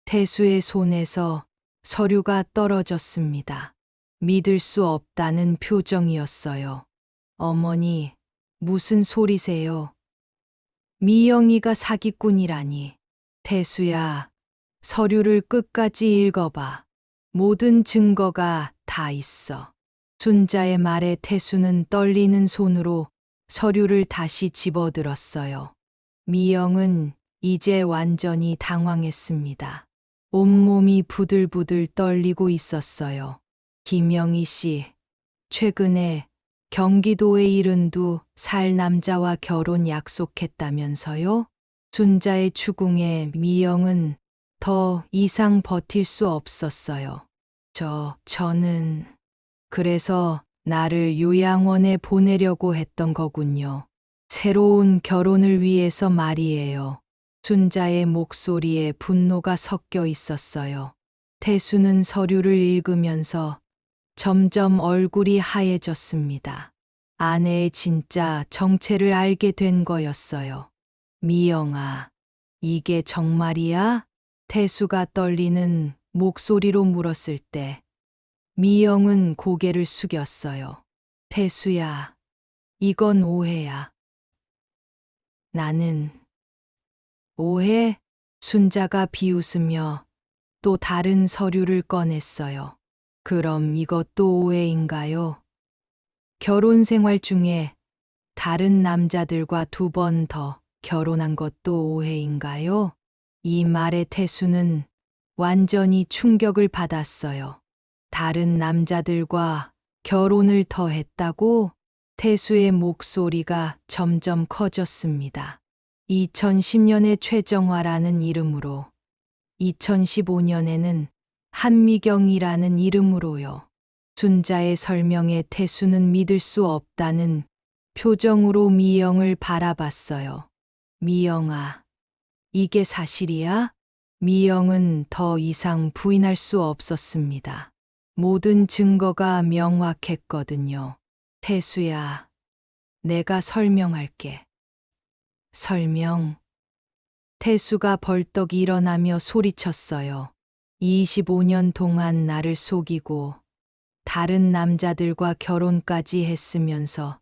태수의 손에서 서류가 떨어졌습니다. 믿을 수 없다는 표정이었어요. 어머니, 무슨 소리세요? 미영이가 사기꾼이라니. 태수야, 서류를 끝까지 읽어봐. 모든 증거가 다 있어. 순자의 말에 태수는 떨리는 손으로 서류를 다시 집어들었어요. 미영은 이제 완전히 당황했습니다. 온몸이 부들부들 떨리고 있었어요. 김영희 씨, 최근에 경기도의 72살 남자와 결혼 약속했다면서요? 순자의 추궁에 미영은 더 이상 버틸 수 없었어요. 저는 그래서 나를 요양원에 보내려고 했던 거군요. 새로운 결혼을 위해서 말이에요. 순자의 목소리에 분노가 섞여 있었어요. 태수는 서류를 읽으면서 점점 얼굴이 하얘졌습니다. 아내의 진짜 정체를 알게 된 거였어요. 미영아, 이게 정말이야? 태수가 떨리는 목소리로 물었을 때 미영은 고개를 숙였어요. 태수야, 이건 오해야. 나는 오해? 순자가 비웃으며 또 다른 서류를 꺼냈어요. 그럼 이것도 오해인가요? 결혼 생활 중에 다른 남자들과 2번 더 결혼한 것도 오해인가요? 이 말에 태수는 완전히 충격을 받았어요. 다른 남자들과 결혼을 더 했다고? 태수의 목소리가 점점 커졌습니다. 2010년에 최정화라는 이름으로, 2015년에는 한미경이라는 이름으로요. 순자의 설명에 태수는 믿을 수 없다는 표정으로 미영을 바라봤어요. 미영아, 이게 사실이야? 미영은 더 이상 부인할 수 없었습니다. 모든 증거가 명확했거든요. 태수야, 내가 설명할게. 설명. 태수가 벌떡 일어나며 소리쳤어요. 25년 동안 나를 속이고 다른 남자들과 결혼까지 했으면서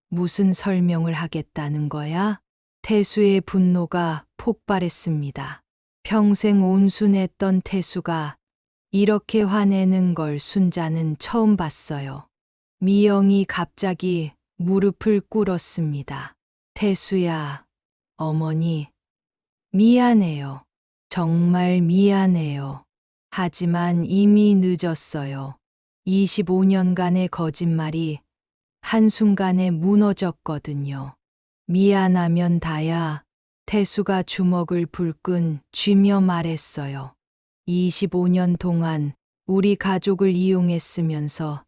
무슨 설명을 하겠다는 거야? 태수의 분노가 폭발했습니다. 평생 온순했던 태수가 이렇게 화내는 걸 순자는 처음 봤어요. 미영이 갑자기 무릎을 꿇었습니다. 태수야, 어머니, 미안해요. 정말 미안해요. 하지만 이미 늦었어요. 25년간의 거짓말이 한순간에 무너졌거든요. 미안하면 다야. 태수가 주먹을 불끈 쥐며 말했어요. 25년 동안 우리 가족을 이용했으면서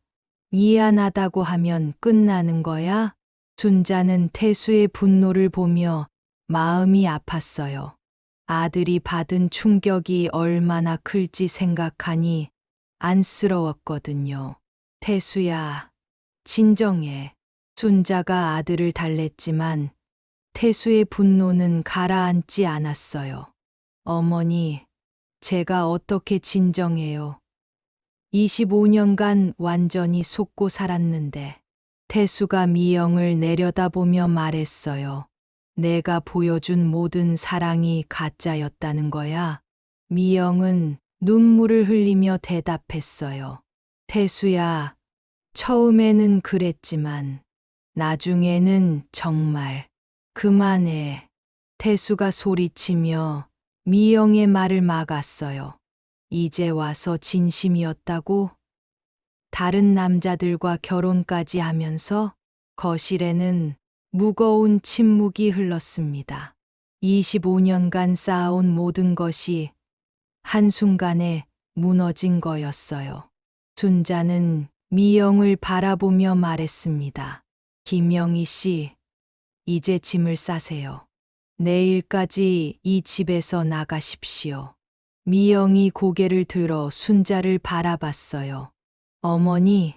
미안하다고 하면 끝나는 거야? 순자는 태수의 분노를 보며 마음이 아팠어요. 아들이 받은 충격이 얼마나 클지 생각하니 안쓰러웠거든요. 태수야, 진정해. 순자가 아들을 달랬지만 태수의 분노는 가라앉지 않았어요. 어머니, 제가 어떻게 진정해요? 25년간 완전히 속고 살았는데. 태수가 미영을 내려다보며 말했어요. 내가 보여준 모든 사랑이 가짜였다는 거야. 미영은 눈물을 흘리며 대답했어요. 태수야, 처음에는 그랬지만 나중에는 정말 그만해. 태수가 소리치며 미영의 말을 막았어요. 이제 와서 진심이었다고? 다른 남자들과 결혼까지 하면서? 거실에는 무거운 침묵이 흘렀습니다. 25년간 쌓아온 모든 것이 한순간에 무너진 거였어요. 순자는 미영을 바라보며 말했습니다. 김영희 씨, 이제 짐을 싸세요. 내일까지 이 집에서 나가십시오. 미영이 고개를 들어 순자를 바라봤어요. 어머니,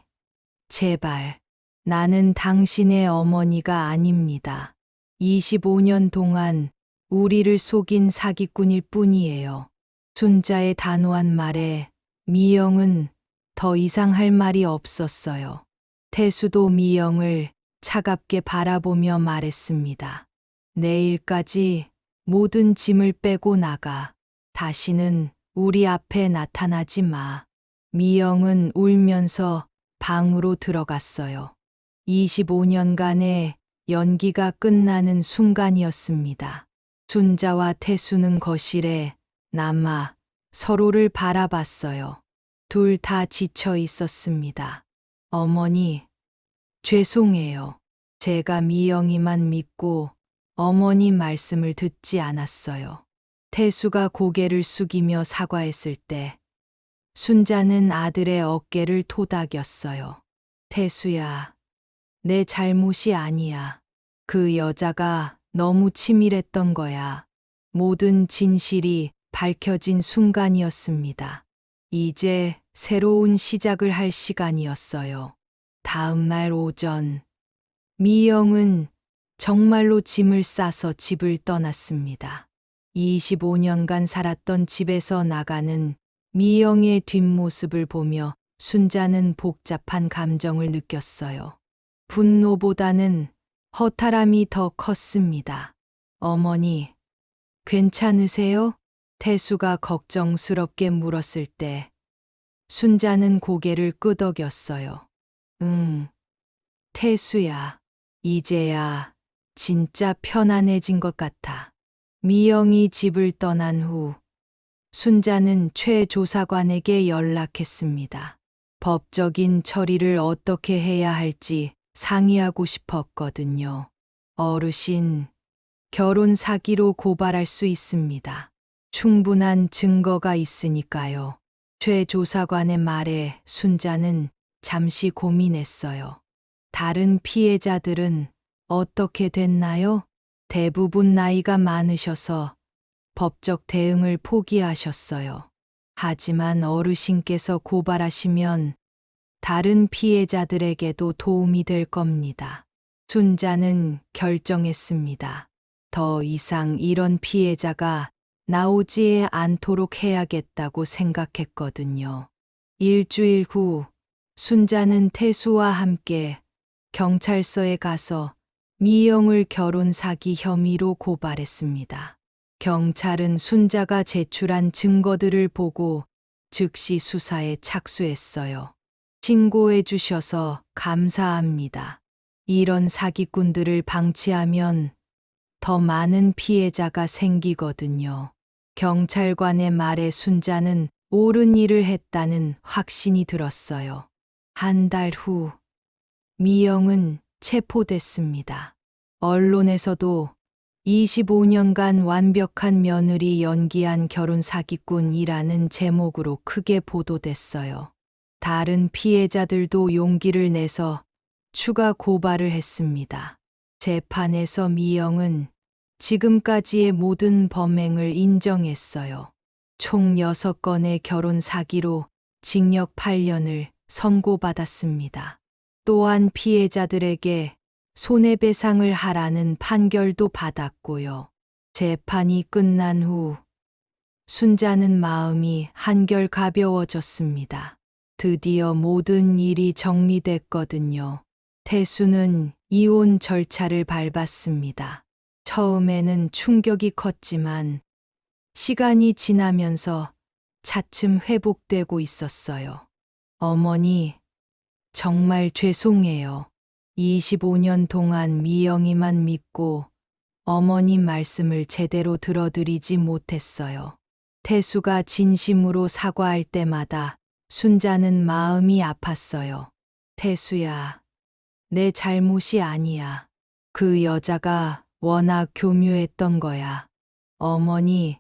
제발, 나는 당신의 어머니가 아닙니다. 25년 동안 우리를 속인 사기꾼일 뿐이에요. 순자의 단호한 말에 미영은 더 이상 할 말이 없었어요. 태수도 미영을 차갑게 바라보며 말했습니다. 내일까지 모든 짐을 빼고 나가. 다시는 우리 앞에 나타나지 마. 미영은 울면서 방으로 들어갔어요. 25년간의 연기가 끝나는 순간이었습니다. 순자와 태수는 거실에 남아 서로를 바라봤어요. 둘 다 지쳐 있었습니다. 어머니, 죄송해요. 제가 미영이만 믿고 어머니 말씀을 듣지 않았어요. 태수가 고개를 숙이며 사과했을 때 순자는 아들의 어깨를 토닥였어요. 태수야, 내 잘못이 아니야. 그 여자가 너무 치밀했던 거야. 모든 진실이 밝혀진 순간이었습니다. 이제 새로운 시작을 할 시간이었어요. 다음 날 오전, 미영은 정말로 짐을 싸서 집을 떠났습니다. 25년간 살았던 집에서 나가는 미영의 뒷모습을 보며 순자는 복잡한 감정을 느꼈어요. 분노보다는 허탈함이 더 컸습니다. 어머니, 괜찮으세요? 태수가 걱정스럽게 물었을 때 순자는 고개를 끄덕였어요. 응, 태수야, 이제야 진짜 편안해진 것 같아. 미영이 집을 떠난 후 순자는 최 조사관에게 연락했습니다. 법적인 처리를 어떻게 해야 할지 상의하고 싶었거든요. 어르신, 결혼 사기로 고발할 수 있습니다. 충분한 증거가 있으니까요. 최 조사관의 말에 순자는 잠시 고민했어요. 다른 피해자들은 어떻게 됐나요? 대부분 나이가 많으셔서 법적 대응을 포기하셨어요. 하지만 어르신께서 고발하시면 다른 피해자들에게도 도움이 될 겁니다. 순자는 결정했습니다. 더 이상 이런 피해자가 나오지 않도록 해야겠다고 생각했거든요. 일주일 후 순자는 태수와 함께 경찰서에 가서 미영을 결혼 사기 혐의로 고발했습니다. 경찰은 순자가 제출한 증거들을 보고 즉시 수사에 착수했어요. 신고해 주셔서 감사합니다. 이런 사기꾼들을 방치하면 더 많은 피해자가 생기거든요. 경찰관의 말에 순자는 옳은 일을 했다는 확신이 들었어요. 한 달 후 미영은 체포됐습니다. 언론에서도 25년간 완벽한 며느리 연기한 결혼 사기꾼이라는 제목으로 크게 보도됐어요. 다른 피해자들도 용기를 내서 추가 고발을 했습니다. 재판에서 미영은 지금까지의 모든 범행을 인정했어요. 총 6건의 결혼 사기로 징역 8년을 선고받았습니다. 또한 피해자들에게 손해배상을 하라는 판결도 받았고요. 재판이 끝난 후 순자는 마음이 한결 가벼워졌습니다. 드디어 모든 일이 정리됐거든요. 태수는 이혼 절차를 밟았습니다. 처음에는 충격이 컸지만 시간이 지나면서 차츰 회복되고 있었어요. 어머니, 정말 죄송해요. 25년 동안 미영이만 믿고 어머님 말씀을 제대로 들어드리지 못했어요. 태수가 진심으로 사과할 때마다 순자는 마음이 아팠어요. 태수야, 내 잘못이 아니야. 그 여자가 워낙 교묘했던 거야. 어머니,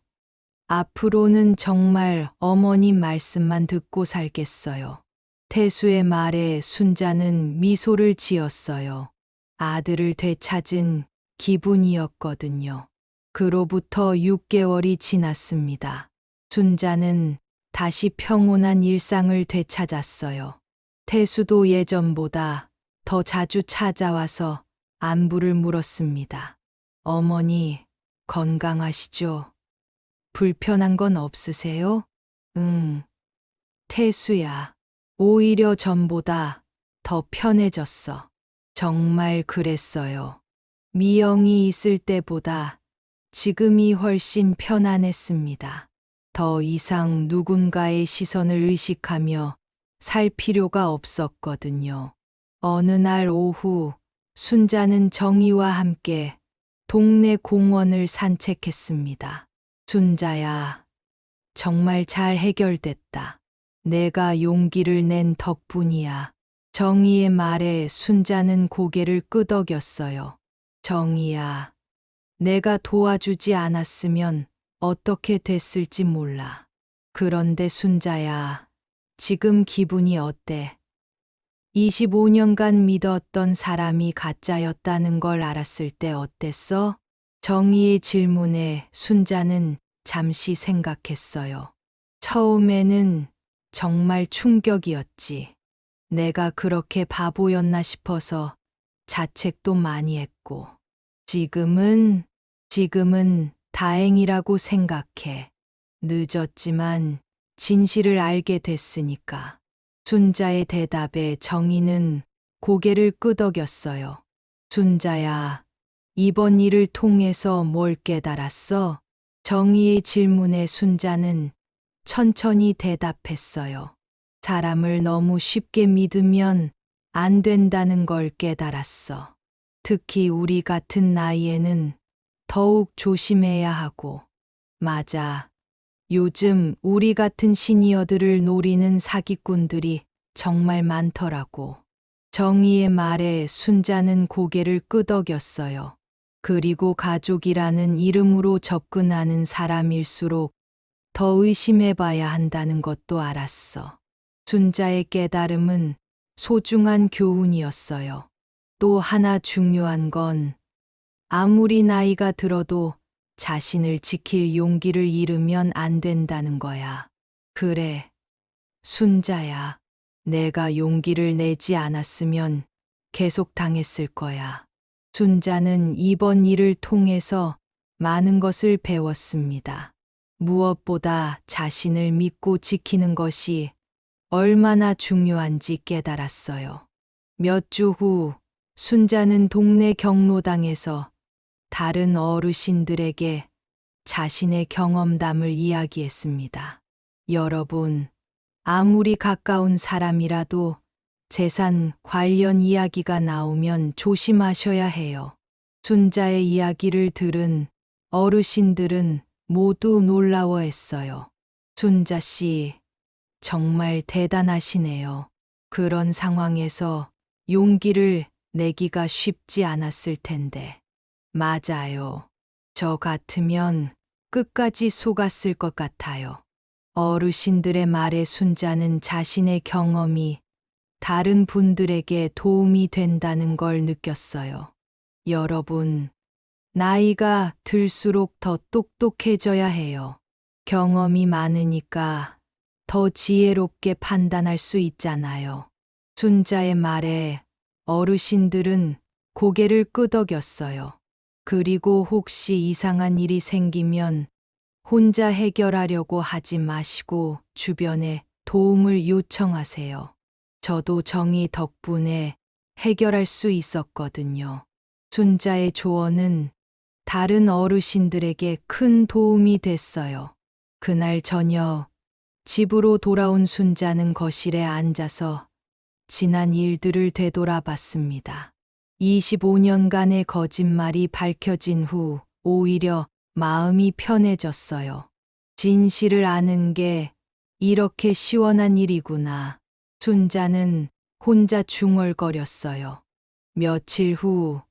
앞으로는 정말 어머님 말씀만 듣고 살겠어요. 태수의 말에 순자는 미소를 지었어요. 아들을 되찾은 기분이었거든요. 그로부터 6개월이 지났습니다. 순자는 다시 평온한 일상을 되찾았어요. 태수도 예전보다 더 자주 찾아와서 안부를 물었습니다. 어머니, 건강하시죠? 불편한 건 없으세요? 응. 태수야, 오히려 전보다 더 편해졌어. 정말 그랬어요. 미영이 있을 때보다 지금이 훨씬 편안했습니다. 더 이상 누군가의 시선을 의식하며 살 필요가 없었거든요. 어느 날 오후 순자는 정희와 함께 동네 공원을 산책했습니다. 순자야, 정말 잘 해결됐다. 내가 용기를 낸 덕분이야. 정희의 말에 순자는 고개를 끄덕였어요. 정희야, 내가 도와주지 않았으면 어떻게 됐을지 몰라. 그런데 순자야, 지금 기분이 어때? 25년간 믿었던 사람이 가짜였다는 걸 알았을 때 어땠어? 정희의 질문에 순자는 잠시 생각했어요. 처음에는 정말 충격이었지. 내가 그렇게 바보였나 싶어서 자책도 많이 했고. 지금은 다행이라고 생각해. 늦었지만 진실을 알게 됐으니까. 순자의 대답에 정희는 고개를 끄덕였어요. 순자야, 이번 일을 통해서 뭘 깨달았어? 정희의 질문에 순자는 천천히 대답했어요. 사람을 너무 쉽게 믿으면 안 된다는 걸 깨달았어. 특히 우리 같은 나이에는 더욱 조심해야 하고. 맞아. 요즘 우리 같은 시니어들을 노리는 사기꾼들이 정말 많더라고. 정희의 말에 순자는 고개를 끄덕였어요. 그리고 가족이라는 이름으로 접근하는 사람일수록 더 의심해봐야 한다는 것도 알았어. 순자의 깨달음은 소중한 교훈이었어요. 또 하나 중요한 건 아무리 나이가 들어도 자신을 지킬 용기를 잃으면 안 된다는 거야. 그래, 순자야. 내가 용기를 내지 않았으면 계속 당했을 거야. 순자는 이번 일을 통해서 많은 것을 배웠습니다. 무엇보다 자신을 믿고 지키는 것이 얼마나 중요한지 깨달았어요. 몇 주 후, 순자는 동네 경로당에서 다른 어르신들에게 자신의 경험담을 이야기했습니다. 여러분, 아무리 가까운 사람이라도 재산 관련 이야기가 나오면 조심하셔야 해요. 순자의 이야기를 들은 어르신들은 모두 놀라워했어요. 순자 씨, 정말 대단하시네요. 그런 상황에서 용기를 내기가 쉽지 않았을 텐데. 맞아요. 저 같으면 끝까지 속았을 것 같아요. 어르신들의 말에 순자는 자신의 경험이 다른 분들에게 도움이 된다는 걸 느꼈어요. 여러분, 나이가 들수록 더 똑똑해져야 해요. 경험이 많으니까 더 지혜롭게 판단할 수 있잖아요. 순자의 말에 어르신들은 고개를 끄덕였어요. 그리고 혹시 이상한 일이 생기면 혼자 해결하려고 하지 마시고 주변에 도움을 요청하세요. 저도 정희 덕분에 해결할 수 있었거든요. 순자의 조언은 다른 어르신들에게 큰 도움이 됐어요. 그날 저녁 집으로 돌아온 순자는 거실에 앉아서 지난 일들을 되돌아봤습니다. 25년간의 거짓말이 밝혀진 후 오히려 마음이 편해졌어요. 진실을 아는 게 이렇게 시원한 일이구나. 순자는 혼자 중얼거렸어요. 며칠 후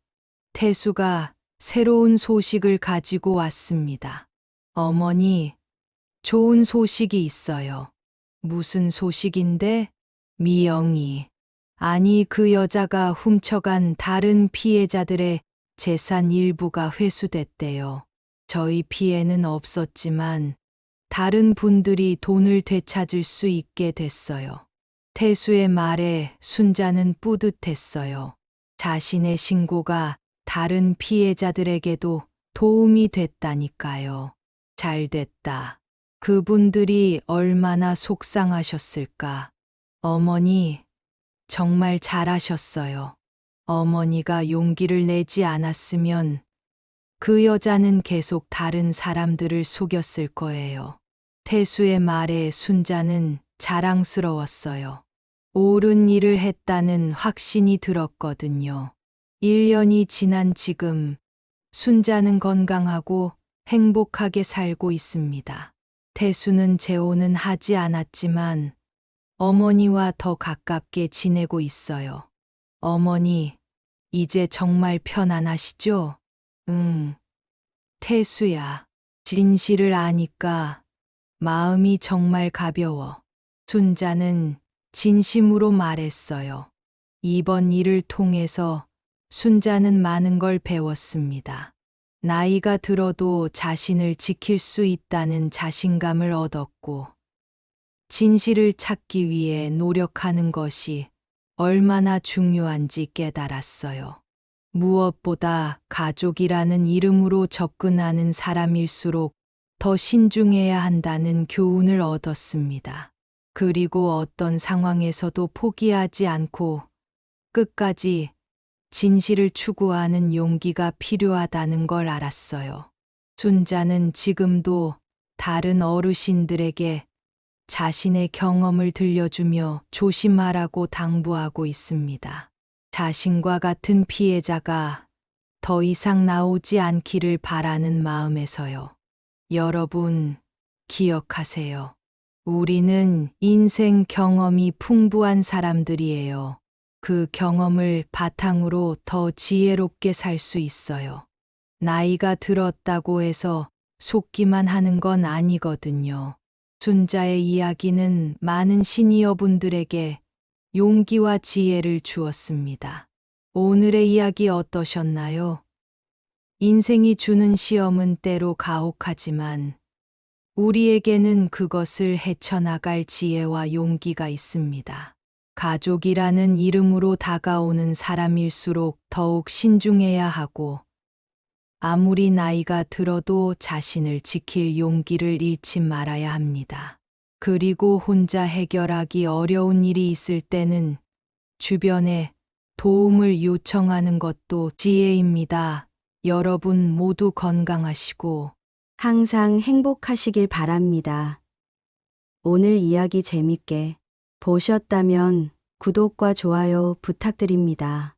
태수가 새로운 소식을 가지고 왔습니다. 어머니, 좋은 소식이 있어요. 무슨 소식인데? 미영이. 아니, 그 여자가 훔쳐간 다른 피해자들의 재산 일부가 회수됐대요. 저희 피해는 없었지만 다른 분들이 돈을 되찾을 수 있게 됐어요. 태수의 말에 순자는 뿌듯했어요. 자신의 신고가 다른 피해자들에게도 도움이 됐다니까요. 잘 됐다. 그분들이 얼마나 속상하셨을까. 어머니, 정말 잘하셨어요. 어머니가 용기를 내지 않았으면 그 여자는 계속 다른 사람들을 속였을 거예요. 태수의 말에 순자는 자랑스러웠어요. 옳은 일을 했다는 확신이 들었거든요. 1년이 지난 지금 순자는 건강하고 행복하게 살고 있습니다. 태수는 재혼은 하지 않았지만 어머니와 더 가깝게 지내고 있어요. 어머니, 이제 정말 편안하시죠? 응. 태수야, 진실을 아니까 마음이 정말 가벼워. 순자는 진심으로 말했어요. 이번 일을 통해서 순자는 많은 걸 배웠습니다. 나이가 들어도 자신을 지킬 수 있다는 자신감을 얻었고, 진실을 찾기 위해 노력하는 것이 얼마나 중요한지 깨달았어요. 무엇보다 가족이라는 이름으로 접근하는 사람일수록 더 신중해야 한다는 교훈을 얻었습니다. 그리고 어떤 상황에서도 포기하지 않고 끝까지 진실을 추구하는 용기가 필요하다는 걸 알았어요. 순자는 지금도 다른 어르신들에게 자신의 경험을 들려주며 조심하라고 당부하고 있습니다. 자신과 같은 피해자가 더 이상 나오지 않기를 바라는 마음에서요. 여러분, 기억하세요. 우리는 인생 경험이 풍부한 사람들이에요. 그 경험을 바탕으로 더 지혜롭게 살 수 있어요. 나이가 들었다고 해서 속기만 하는 건 아니거든요. 순자의 이야기는 많은 시니어분들에게 용기와 지혜를 주었습니다. 오늘의 이야기 어떠셨나요? 인생이 주는 시험은 때로 가혹하지만 우리에게는 그것을 헤쳐나갈 지혜와 용기가 있습니다. 가족이라는 이름으로 다가오는 사람일수록 더욱 신중해야 하고 아무리 나이가 들어도 자신을 지킬 용기를 잃지 말아야 합니다. 그리고 혼자 해결하기 어려운 일이 있을 때는 주변에 도움을 요청하는 것도 지혜입니다. 여러분 모두 건강하시고 항상 행복하시길 바랍니다. 오늘 이야기 재밌게 보셨다면 구독과 좋아요 부탁드립니다.